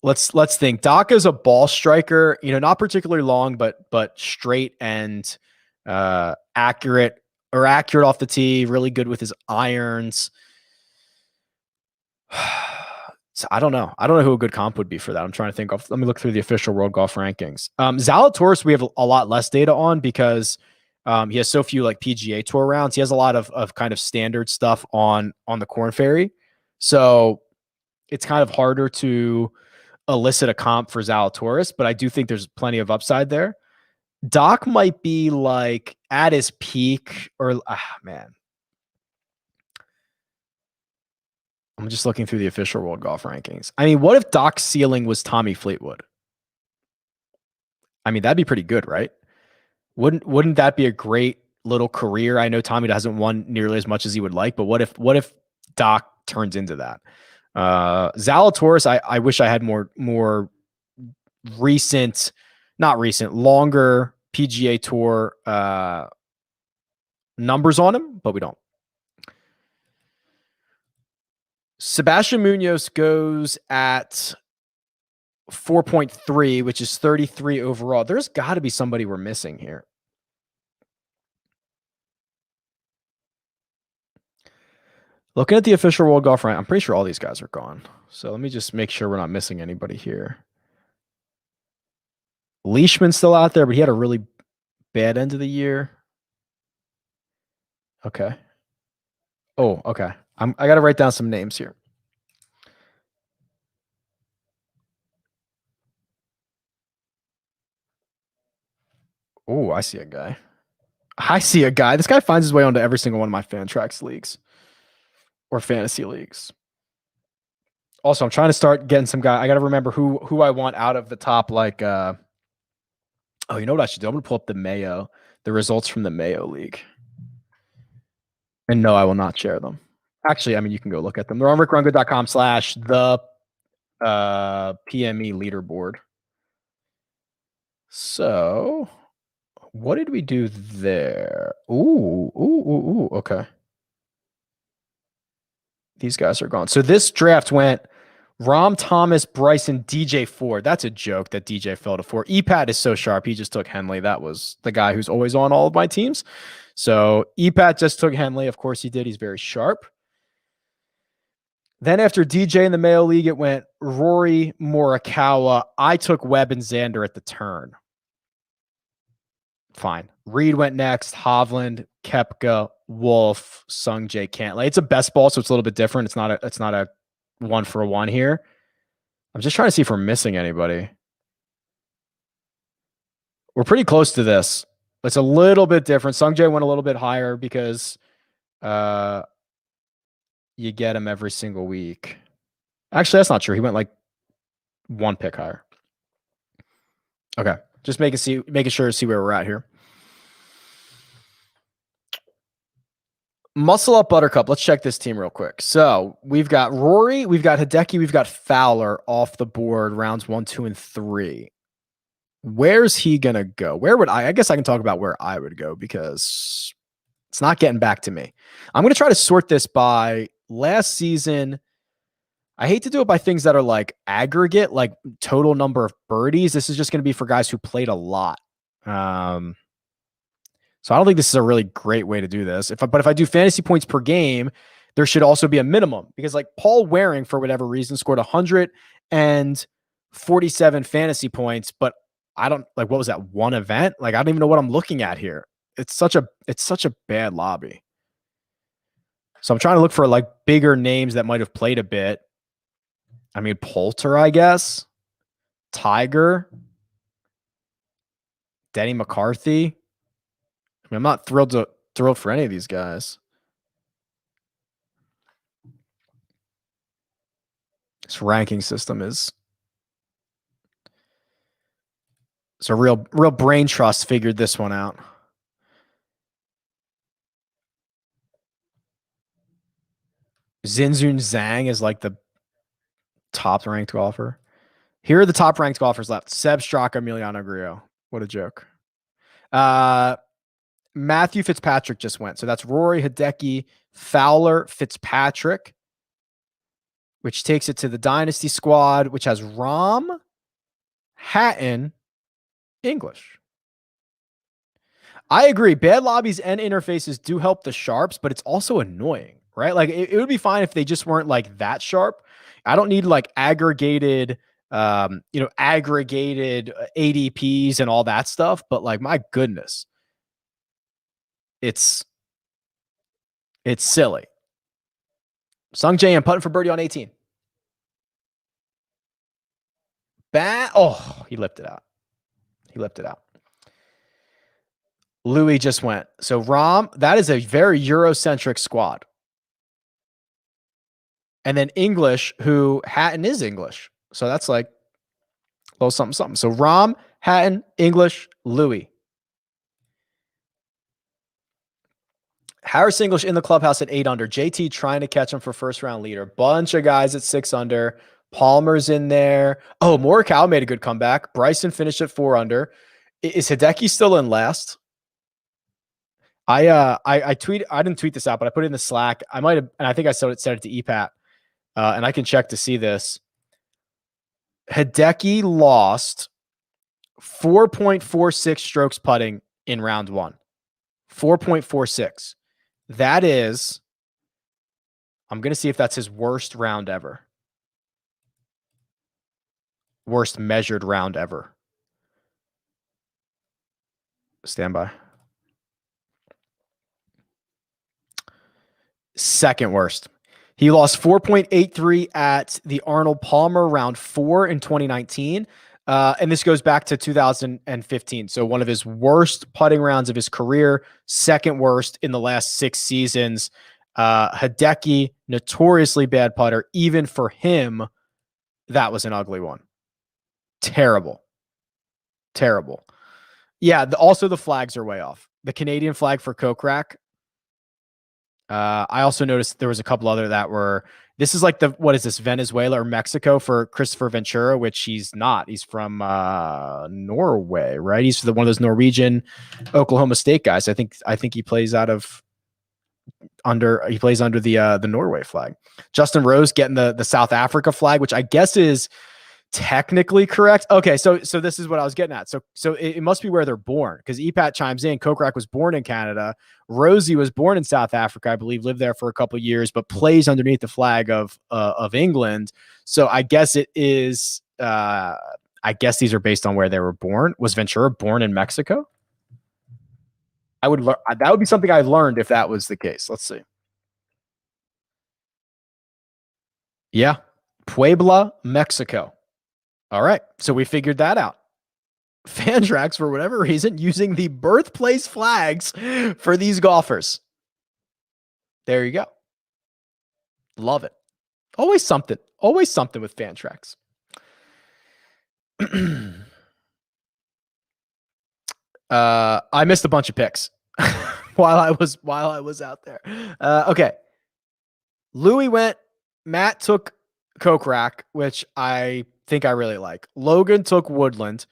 Let's think. Doc is a ball striker, not particularly long, but straight and accurate off the tee. Really good with his irons. So I don't know. I don't know who a good comp would be for that. I'm trying to think of. Let me look through the official World Golf Rankings. Zalatoris, we have a lot less data on because he has so few like PGA Tour rounds. He has a lot of kind of standard stuff on the Korn Ferry, so it's kind of harder to elicit a comp for Zalatoris. But I do think there's plenty of upside there. Doc might be like at his peak, or man. I'm just looking through the official World Golf Rankings. I mean, what if Doc's ceiling was Tommy Fleetwood? I mean, that'd be pretty good, right? Wouldn't that be a great little career? I know Tommy hasn't won nearly as much as he would like, but what if Doc turns into that? Zalatoris, I wish I had more recent, not recent, longer PGA Tour numbers on him, but we don't. Sebastian Munoz goes at 4.3, which is 33 overall. There's got to be somebody we're missing here. Looking at the official World Golf Rank, I'm pretty sure all these guys are gone. So let me just make sure we're not missing anybody here. Leishman's still out there, but he had a really bad end of the year. Okay. Oh, okay. I got to write down some names here. Oh, I see a guy. This guy finds his way onto every single one of my Fantrax leagues or fantasy leagues. Also, I'm trying to start getting some guy. I got to remember who I want out of the top. Like, oh, you know what I should do? I'm gonna pull up the results from the Mayo League. And no, I will not share them. Actually, I mean, you can go look at them. They're on RickRunGood.com/the PME leaderboard. So, what did we do there? Ooh. Okay. These guys are gone. So this draft went Rom Thomas, Bryson, DJ Ford. That's a joke that DJ fell to 4. EPAT is so sharp. He just took Henley. That was the guy who's always on all of my teams. So EPAT just took Henley. Of course he did. He's very sharp. Then after DJ in the Mayo League, it went Rory, Morikawa. I took Webb and Xander at the turn. Fine. Reed went next. Hovland, Koepka, Wolf, Sung Jae, Cantlay. It's a best ball, so it's a little bit different. It's not a 1-for-1 here. I'm just trying to see if we're missing anybody. We're pretty close to this. It's a little bit different. Sung Jae went a little bit higher because You get him every single week. Actually, that's not true. He went like one pick higher. Okay. Just making sure to see where we're at here. Muscle Up Buttercup. Let's check this team real quick. So we've got Rory, we've got Hideki, we've got Fowler off the board rounds 1, 2, and 3. Where's he gonna go? Where would I guess I can talk about where I would go because it's not getting back to me. I'm gonna try to sort this by last season. I hate to do it by things that are like aggregate, like total number of birdies. This is just going to be for guys who played a lot. So I don't think this is a really great way to do this. But if I do fantasy points per game, there should also be a minimum because like Paul Waring, for whatever reason, scored 147 fantasy points, but I don't like what was that one event? Like I don't even know what I'm looking at here. It's such a bad lobby. So I'm trying to look for like bigger names that might have played a bit. I mean, Poulter, I guess. Tiger. Denny McCarthy. I mean, I'm not thrilled for any of these guys. This ranking system is so real brain trust figured this one out. Zinzun Zhang is like the top ranked golfer. Here are the top ranked golfers left. Seb Straka, Emiliano Grillo. What a joke. Matthew Fitzpatrick just went. So that's Rory, Hideki, Fowler, Fitzpatrick, which takes it to the Dynasty squad, which has Rahm, Hatton, English. I agree. Bad lobbies and interfaces do help the sharps, but it's also annoying, right? Like it would be fine if they just weren't like that sharp. I don't need like aggregated aggregated ADPs and all that stuff, but like my goodness. It's silly. Sung Jae and putting for birdie on 18. Oh, he lifted out. Louis just went. So Rahm, that is a very Eurocentric squad. And then English, who Hatton is English. So that's like a little something, something. So Rahm, Hatton, English, Louis. Harris English in the clubhouse at 8 under. JT trying to catch him for first round leader. Bunch of guys at 6 under. Palmer's in there. Oh, Morikawa made a good comeback. Bryson finished at 4 under. Is Hideki still in last? I didn't tweet this out, but I put it in the Slack. I might have, and I think I said it to EPAT, and I can check to see this. Hideki lost 4.46 strokes putting in round 1. 4.46. That is, I'm going to see if that's his worst round ever. Worst measured round ever. Stand by. Second worst. He lost 4.83 at the Arnold Palmer round 4 in 2019. And this goes back to 2015. So one of his worst putting rounds of his career, second worst in the last 6 seasons. Hideki, notoriously bad putter. Even for him, that was an ugly one. Terrible. Yeah, also the flags are way off. The Canadian flag for Kokrak. I also noticed there was a couple other that were, this is like what is this, Venezuela or Mexico for Christopher Ventura, which he's not. He's from Norway, right? He's one of those Norwegian Oklahoma State guys. I think he plays under the Norway flag. Justin Rose getting the South Africa flag, which I guess is technically correct. Okay, so this is what I was getting at. So it must be where they're born, because EPAT chimes in. Kokrak was born in Canada. Rosie was born in South Africa, I believe, lived there for a couple of years, but plays underneath the flag of England. So I guess it is. I guess these are based on where they were born. Was Ventura born in Mexico? That would be something I learned if that was the case. Let's see. Yeah, Puebla, Mexico. All right, so we figured that out. Fantrax, for whatever reason, using the birthplace flags for these golfers. There you go. Love it. Always something. Always something with Fantrax. I missed a bunch of picks while I was out there. Okay. Louis went. Matt took Kokrak, which I think I really like. Logan took Woodland.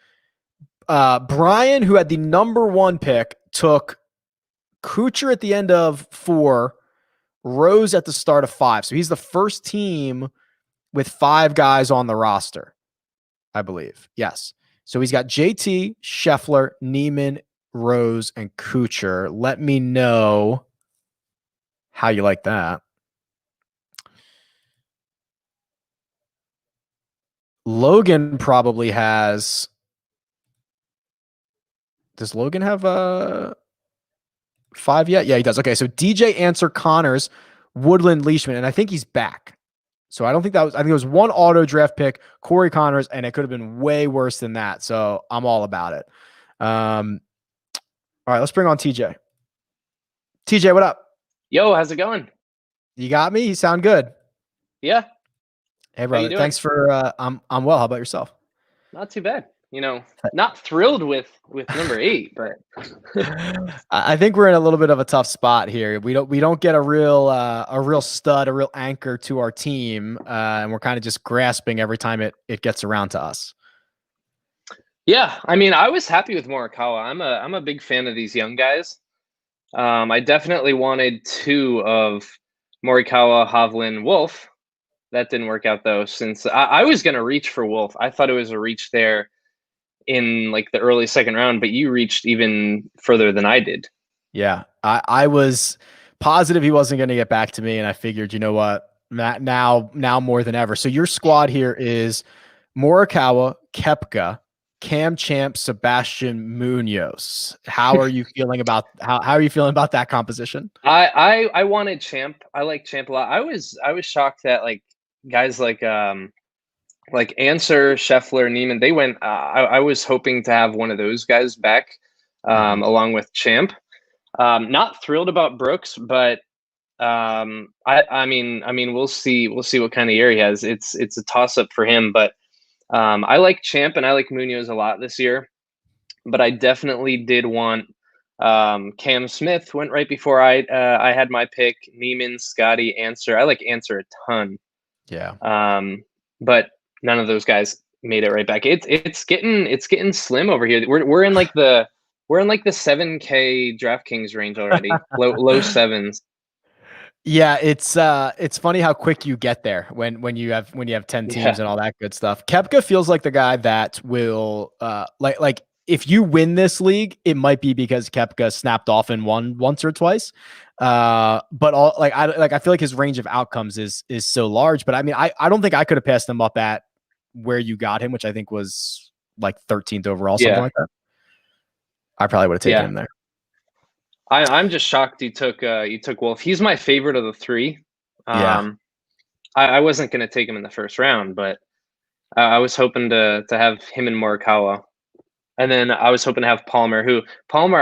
Brian, who had the number 1 pick, took Kuchar at the end of 4, Rose at the start of 5. So he's the first team with 5 guys on the roster, I believe. Yes. So he's got JT, Scheffler, Neiman, Rose, and Kuchar. Let me know how you like that. Logan probably has. Does Logan have 5 yet? Yeah, he does. Okay, so DJ, Answer, Connors, Woodland, Leishman, and I think he's back. So I don't think that was. I think it was 1 auto draft pick, Corey Connors, and it could have been way worse than that. So I'm all about it. All right, let's bring on TJ. TJ, what up? Yo, how's it going? You got me? You sound good. Yeah. Hey, brother. Thanks for. I'm well. How about yourself? Not too bad. Not thrilled with number 8, but I think we're in a little bit of a tough spot here. We don't get a real stud, a real anchor to our team, and we're kind of just grasping every time it gets around to us. Yeah, I mean, I was happy with Morikawa. I'm a big fan of these young guys. I definitely wanted 2 of Morikawa, Hovland, Wolf. That didn't work out though, since I was gonna reach for Wolf. I thought it was a reach there in like the early 2nd round, but you reached even further than I did. Yeah, I was positive he wasn't going to get back to me, and I figured, you know what, Matt, now more than ever. So your squad here is Morikawa, Koepka, Cam Champ, Sebastian Munoz. How are you feeling about how are you feeling about that composition? I wanted Champ. I like Champ a lot. I was shocked that like guys like Answer, Scheffler, Neiman, they went. I was hoping to have one of those guys back, along with Champ. Not thrilled about Brooks, but I mean, we'll see what kind of year he has. It's a toss up for him, but I like Champ and I like Munoz a lot this year. But I definitely did want Cam Smith went right before I had my pick. Neiman, Scotty, Answer. I like Answer a ton. Yeah. But none of those guys made it right back. It's getting slim over here. We're in like the 7K DraftKings range already. low 7s. Yeah, it's funny how quick you get there when you have 10 teams and all that good stuff. Koepka feels like the guy that will like if you win this league, it might be because Koepka snapped off and won once or twice. But I feel like his range of outcomes is so large. But I mean, I don't think I could have passed him up at where you got him, which I think was like 13th overall, something like that. I probably would have taken him there. I'm just shocked you took Wolf. He's my favorite of the 3. I wasn't going to take him in the first round, but I was hoping to have him and Morikawa. And then I was hoping to have Palmer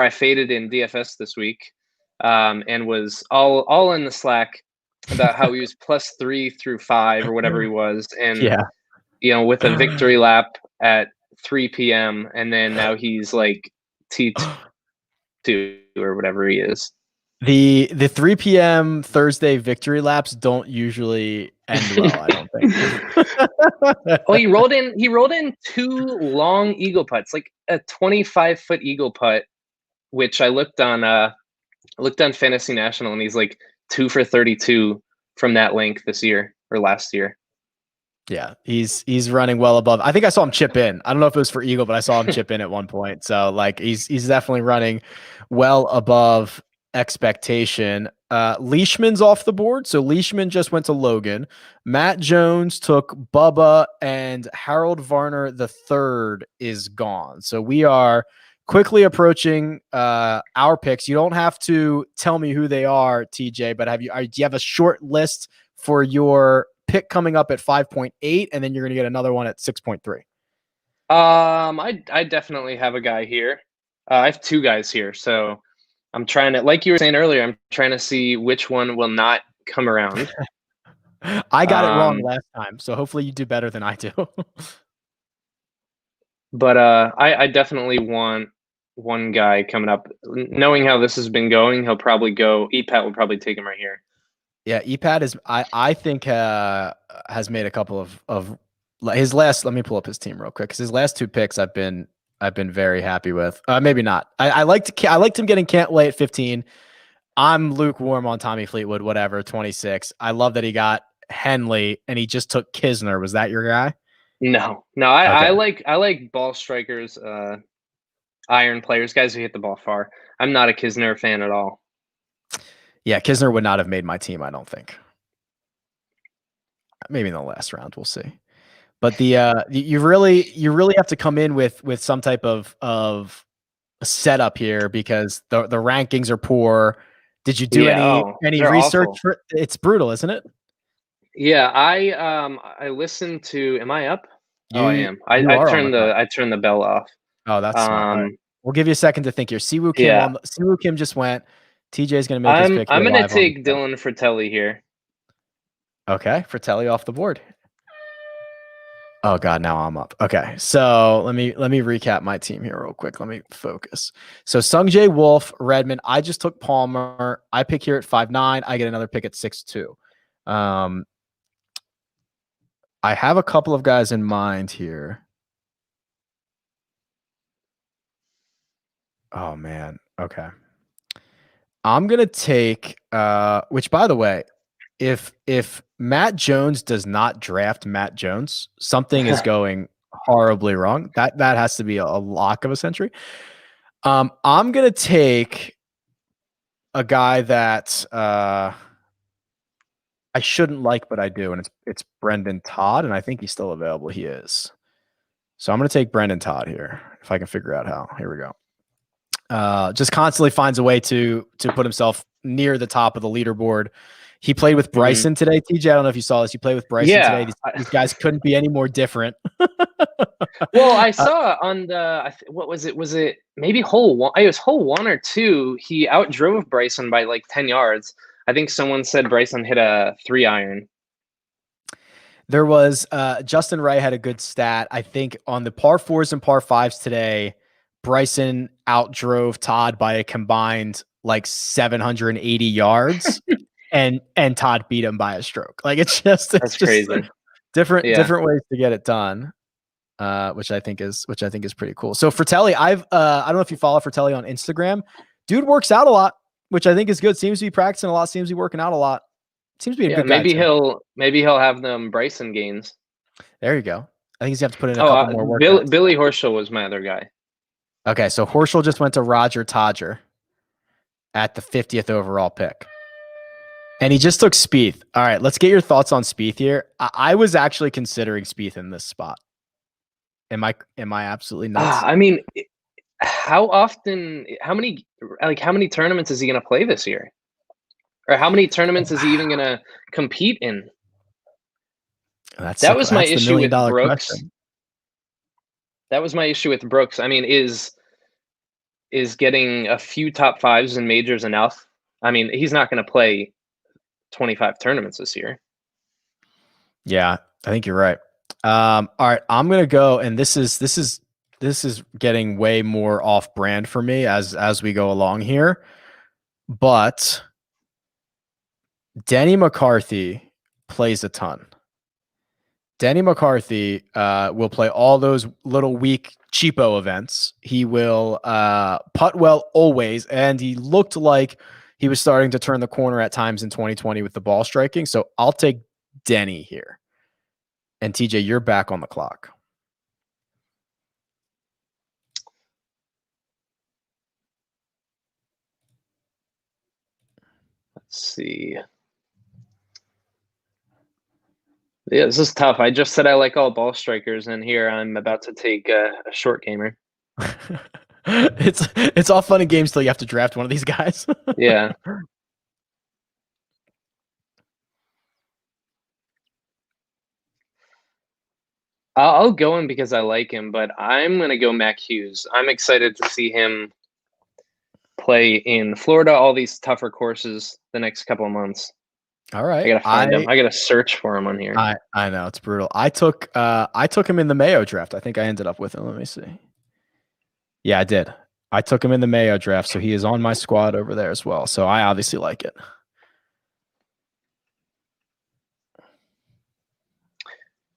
I faded in DFS this week, and was all in the Slack about how he was +3 through 5 or whatever he was. And, with a victory lap at 3 p.m. And then now he's like T2 or whatever he is. The 3 p.m. Thursday victory laps don't usually end well, I don't think. Oh, he rolled in 2 long eagle putts, like a 25-foot eagle putt, which I looked on Fantasy National, and he's like 2 for 32 from that length this year or last year. Yeah, he's running well above. I think I saw him chip in. I don't know if it was for eagle, but I saw him chip in at one point. So like he's definitely running well above expectation. Leishman's off the board. So Leishman just went to Logan. Matt Jones took Bubba, and Harold Varner III is gone. So we are quickly approaching our picks. You don't have to tell me who they are, TJ, but do you have a short list for your pick coming up at 5.8, and then you're going to get another one at 6.3? I definitely have a guy here. I have 2 guys here. So I'm trying to, like you were saying earlier, I'm trying to see which one will not come around. I got it wrong last time, so hopefully you do better than I do. But I definitely want one guy coming up. Knowing how this has been going, he'll probably go. EPAT will probably take him right here. Yeah, EPAT is I think has made a couple of his last. Let me pull up his team real quick because his last 2 picks I've been very happy with. Maybe not. I liked him getting Cantlay at 15. I'm lukewarm on Tommy Fleetwood. Whatever, 26. I love that he got Henley and he just took Kisner. Was that your guy? No. I like ball strikers, iron players, guys who hit the ball far. I'm not a Kisner fan at all. Yeah, Kisner would not have made my team, I don't think. Maybe in the last round, we'll see. But the you really have to come in with some type of setup here because the rankings are poor. Did you do any research for it? It's brutal, isn't it? Yeah, I listened to. Am I up? I am. I turned the bell off. Oh, that's smart. Right. We'll give you a second to think here. Siwoo Kim Siwoo Kim just went. TJ's gonna make his pick. I'm gonna take Dylan Fratelli here. Okay, Fratelli off the board. Oh God, now I'm up. Okay, so let me recap my team here real quick. Let me focus. So Sungjae, Wolf, Redmond. I just took Palmer. I pick here at 5'9". I get another pick at 6'2". I have a couple of guys in mind here. Oh man. Okay. I'm gonna take which by the way, if Matt Jones does not draft Matt Jones, something is going horribly wrong. That has to be a lock of a century. I'm gonna take a guy that I shouldn't like, but I do, and it's Brendan Todd, and I think he's still available. He is. So I'm gonna take Brendan Todd here, if I can figure out how. Here we go. Just constantly finds a way to put himself near the top of the leaderboard. He played with Bryson today. TJ, I don't know if you saw this. He played with Bryson today. These guys couldn't be any more different. Well, I saw on the what was it? Was it maybe hole 1? It was hole 1 or 2. He outdrove Bryson by like 10 yards. I think someone said Bryson hit a 3-iron. There was Justin Ray had a good stat. I think on the par 4s and par 5s today, Bryson outdrove Todd by a combined like 780 yards, and Todd beat him by a stroke. Like it's just crazy. Like different ways to get it done, which I think is pretty cool. So Fratelli, I don't know if you follow Fratelli on Instagram. Dude works out a lot, which I think is good. Seems to be practicing a lot. Seems to be working out a lot. Seems to be a good guy. Maybe he'll have them Bryson gains. There you go. I think he's gonna have to put in a couple more work. Billy Horschel was my other guy. Okay, so Horschel just went to Roger Todger at the 50th overall pick. And he just took Spieth. All right, let's get your thoughts on Spieth here. I was actually considering Spieth in this spot. Am I absolutely nuts? I mean, how many tournaments is he going to play this year? Or how many tournaments is he even going to compete in? That was my issue with Brooks. Question. That was my issue with Brooks. I mean, is getting a few top 5s in majors enough? I mean, he's not going to play 25 tournaments this year. Yeah, I think you're right. All right, I'm going to go, and this is getting way more off brand for me as we go along here. But Denny McCarthy plays a ton. Denny McCarthy will play all those little weak cheapo events. He will putt well always, and he looked like he was starting to turn the corner at times in 2020 with the ball striking. So I'll take Denny here. And TJ, you're back on the clock. Let's see. Yeah, this is tough. I just said I like all ball strikers, and here I'm about to take a short gamer. It's all fun and games till you have to draft one of these guys. Yeah. I'll go him because I like him, but I'm going to go Mac Hughes. I'm excited to see him play in Florida, all these tougher courses the next couple of months. All right. I gotta find him. I gotta search for him on here. I know it's brutal. I took him in the Mayo draft. I think I ended up with him. Let me see. Yeah, I did. I took him in the Mayo draft, so he is on my squad over there as well. So I obviously like it.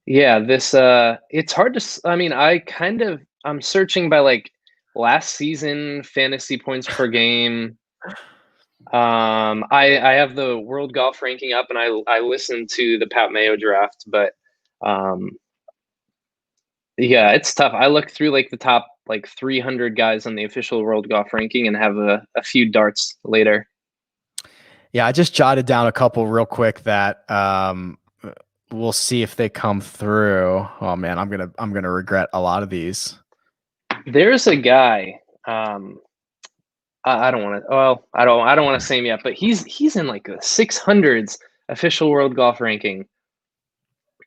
Yeah, this it's hard to. I mean, I'm searching by like last season fantasy points per game. I have the world golf ranking up, and I listened to the Pat Mayo draft, but yeah, it's tough. I looked through like the top like 300 guys on the official world golf ranking and have a few darts later. Yeah, I just jotted down a couple real quick that we'll see if they come through. Oh man, I'm gonna regret a lot of these. There's a guy. I don't want to. Well, I don't want to say him yet, but he's in like the 600s official world golf ranking,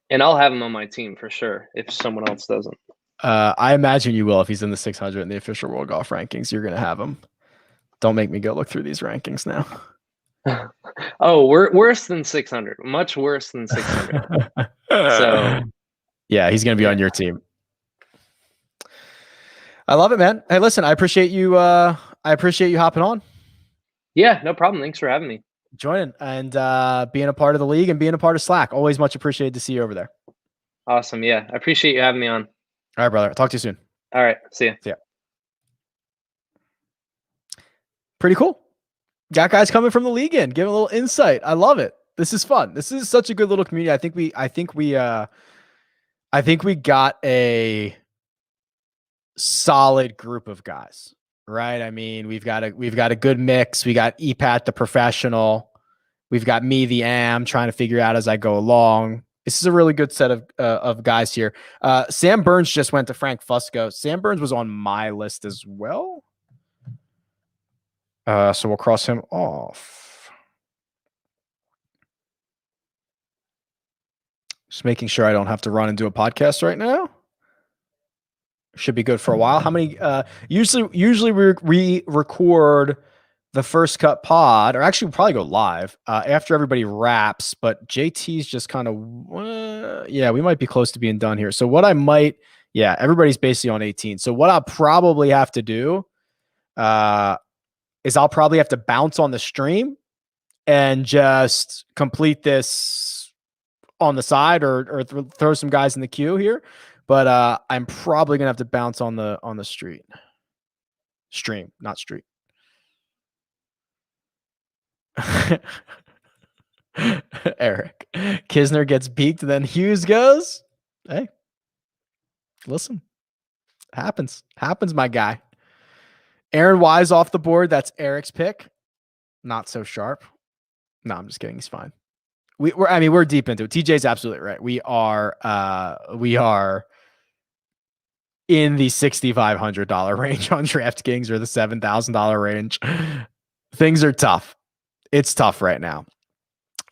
and I'll have him on my team for sure if someone else doesn't. I imagine you will if he's in the 600 in the official world golf rankings. You're gonna have him. Don't make me go look through these rankings now. Oh, we're worse than 600. Much worse than 600. So, yeah, he's gonna be on your team. I love it, man. Hey, listen, I appreciate you. I appreciate you hopping on. Yeah, no problem. Thanks for having me. Joining and being a part of the league and being a part of Slack. Always much appreciated to see you over there. Awesome. Yeah, I appreciate you having me on. All right, brother. Talk to you soon. All right. See ya. See ya. Pretty cool. Got guys coming from the league in, giving a little insight. I love it. This is fun. This is such a good little community. I think we got a solid group of guys, right? I mean, we've got a good mix. We got EPAT, the professional. We've got me, the am, trying to figure out as I go along. This is a really good set of guys here. Sam Burns just went to Frank Fusco. Sam Burns was on my list as well. So we'll cross him off. Just making sure I don't have to run and do a podcast right now. Should be good for a while. How many? Usually we record the first cut pod, or actually we'll probably go live after everybody wraps. But JT's just kind of, yeah, we might be close to being done here. So what I might, yeah, everybody's basically on 18. So what I'll probably have to do is I'll probably have to bounce on the stream and just complete this on the side or throw some guys in the queue here. But I'm probably gonna have to bounce on the stream, not street. Eric Kisner gets beaked, then Hughes goes. Hey, listen, happens, my guy. Aaron Wise off the board. That's Eric's pick. Not so sharp. No, I'm just kidding. He's fine. We're deep into it. TJ's absolutely right. We are in the $6,500 range on DraftKings or the $7,000 range. Things are tough. It's tough right now.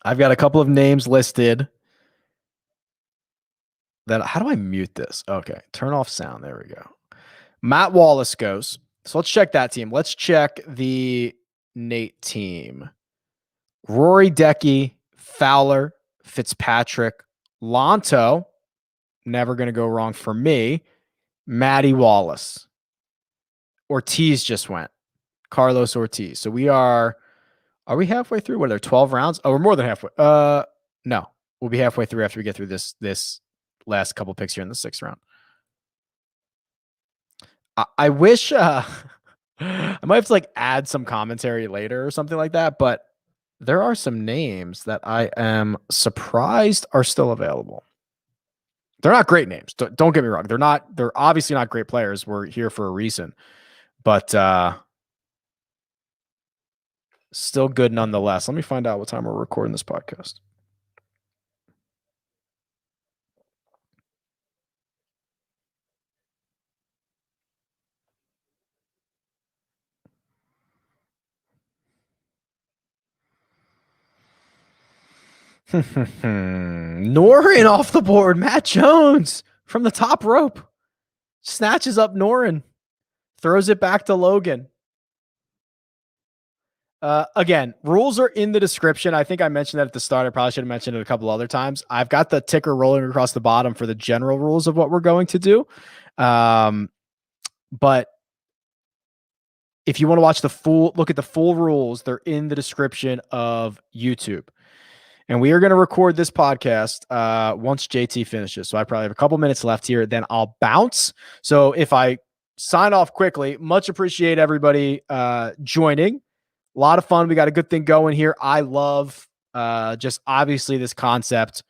I've got a couple of names listed. How do I mute this? Okay, turn off sound. There we go. Matt Wallace goes. So let's check that team. Let's check the Nate team. Rory Decky, Fowler, Fitzpatrick, Lonto. Never going to go wrong for me. Matty Wallace. Ortiz just went. Carlos Ortiz. So are we halfway through? What are there, 12 rounds? Oh, we're more than halfway. No. We'll be halfway through after we get through this last couple picks here in the 6th round. I wish I might have to like add some commentary later or something like that, but there are some names that I am surprised are still available. They're not great names. Don't get me wrong. They're obviously not great players. We're here for a reason, but still good nonetheless. Let me find out what time we're recording this podcast. Norin off the board. Matt Jones from the top rope snatches up Norin, throws it back to Logan. Again, rules are in the description. I think I mentioned that at the start. I probably should have mentioned it a couple other times. I've got the ticker rolling across the bottom for the general rules of what we're going to do. But if you want to watch look at the full rules, they're in the description of YouTube. And we are going to record this podcast once JT finishes. So I probably have a couple minutes left here. Then I'll bounce. So if I sign off quickly, much appreciate everybody joining. A lot of fun. We got a good thing going here. I love just obviously this concept.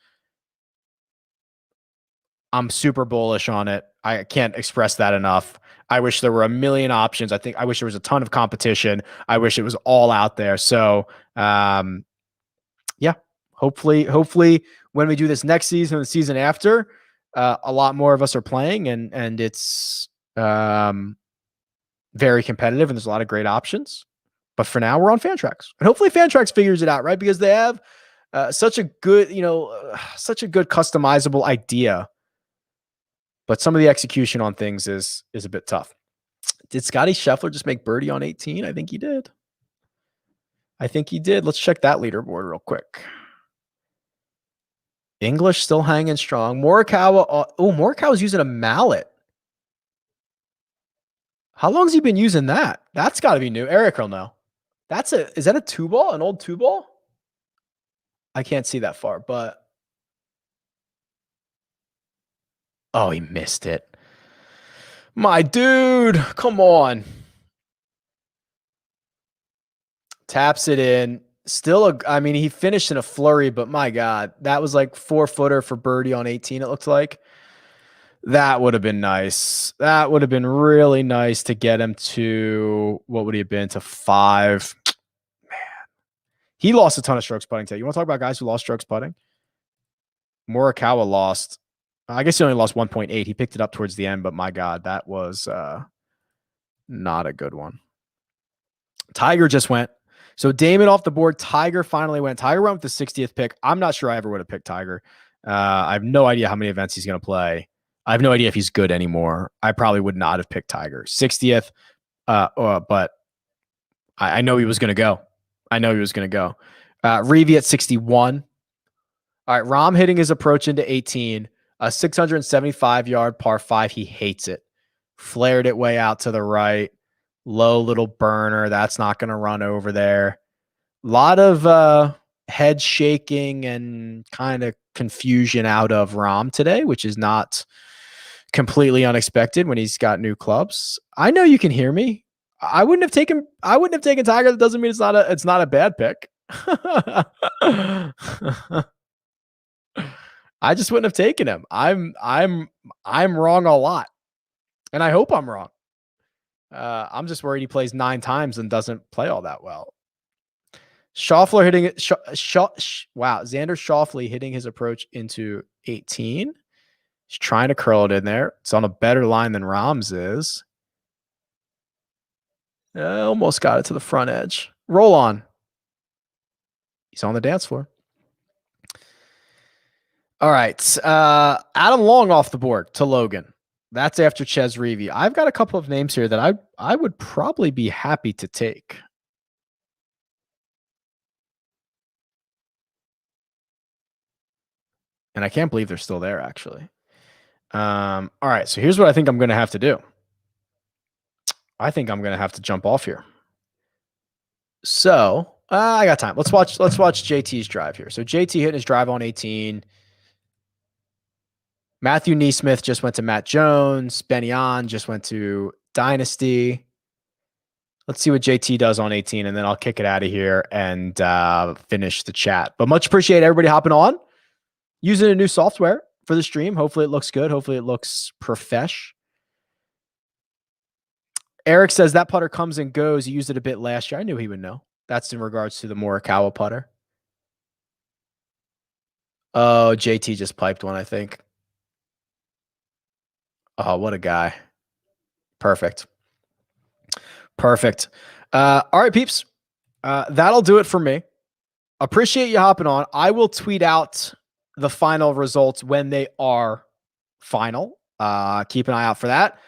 I'm super bullish on it. I can't express that enough. I wish there were a million options. I wish there was a ton of competition. I wish it was all out there. So, yeah, hopefully when we do this next season or the season after, a lot more of us are playing and it's very competitive and there's a lot of great options. But for now, we're on Fantrax, and hopefully Fantrax figures it out, right? Because they have such a good, such a good customizable idea. But some of the execution on things is a bit tough. Did Scotty Scheffler just make birdie on 18? I think he did. Let's check that leaderboard real quick. English still hanging strong. Morikawa. Morikawa's using a mallet. How long has he been using that? That's got to be new. Eric will know. Is that a 2-ball? An old 2-ball? I can't see that far, but. Oh, he missed it. My dude, come on. Taps it in. He finished in a flurry, but my God, that was like 4-footer for birdie on 18, it looked like. That would have been nice. That would have been really nice to get him to, what would he have been, to 5? Man. He lost a ton of strokes putting today. You want to talk about guys who lost strokes putting? Morikawa lost. I guess he only lost 1.8. He picked it up towards the end, but my God, that was not a good one. Tiger just went. So Damon off the board. Tiger finally went. Tiger went with the 60th pick. I'm not sure I ever would have picked Tiger. I have no idea how many events he's going to play. I have no idea if he's good anymore. I probably would not have picked Tiger. 60th, but I know he was going to go. Reevy at 61. All right, Rahm hitting his approach into 18. A 675-yard par 5. He hates it. Flared it way out to the right. Low little burner. That's not going to run over there. A lot of head shaking and kind of confusion out of Rahm today, which is not completely unexpected when he's got new clubs. I know you can hear me. I wouldn't have taken Tiger. That doesn't mean it's not a bad pick. I just wouldn't have taken him. I'm wrong a lot, and I hope I'm wrong. I'm just worried he plays 9 times and doesn't play all that well. Schauffele hitting it. Wow, Xander Schauffele hitting his approach into 18. He's trying to curl it in there. It's on a better line than Rahm's is. Almost got it to the front edge. Roll on. He's on the dance floor. All right. Adam Long off the board to Logan. That's after Ches Reavy. I've got a couple of names here that I would probably be happy to take. And I can't believe they're still there, actually. All right. So here's what I think I'm going to have to do. I think I'm going to have to jump off here. So I got time. Let's watch JT's drive here. So JT hitting his drive on 18. Matthew Neesmith just went to Matt Jones. Benny On just went to Dynasty. Let's see what JT does on 18, and then I'll kick it out of here and finish the chat. But much appreciate everybody hopping on, using a new software for the stream. Hopefully it looks good. Hopefully it looks profesh. Eric says that putter comes and goes. He used it a bit last year. I knew he would know. That's in regards to the Morikawa putter. Oh, JT just piped one, I think. Oh, what a guy. Perfect. All right, peeps. That'll do it for me. Appreciate you hopping on. I will tweet out the final results when they are final. Keep an eye out for that.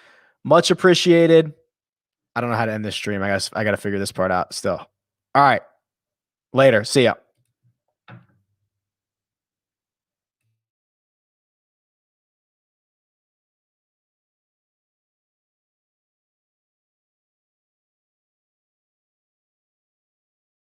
Much appreciated. I don't know how to end this stream. I got to figure this part out still. All right. Later. See ya.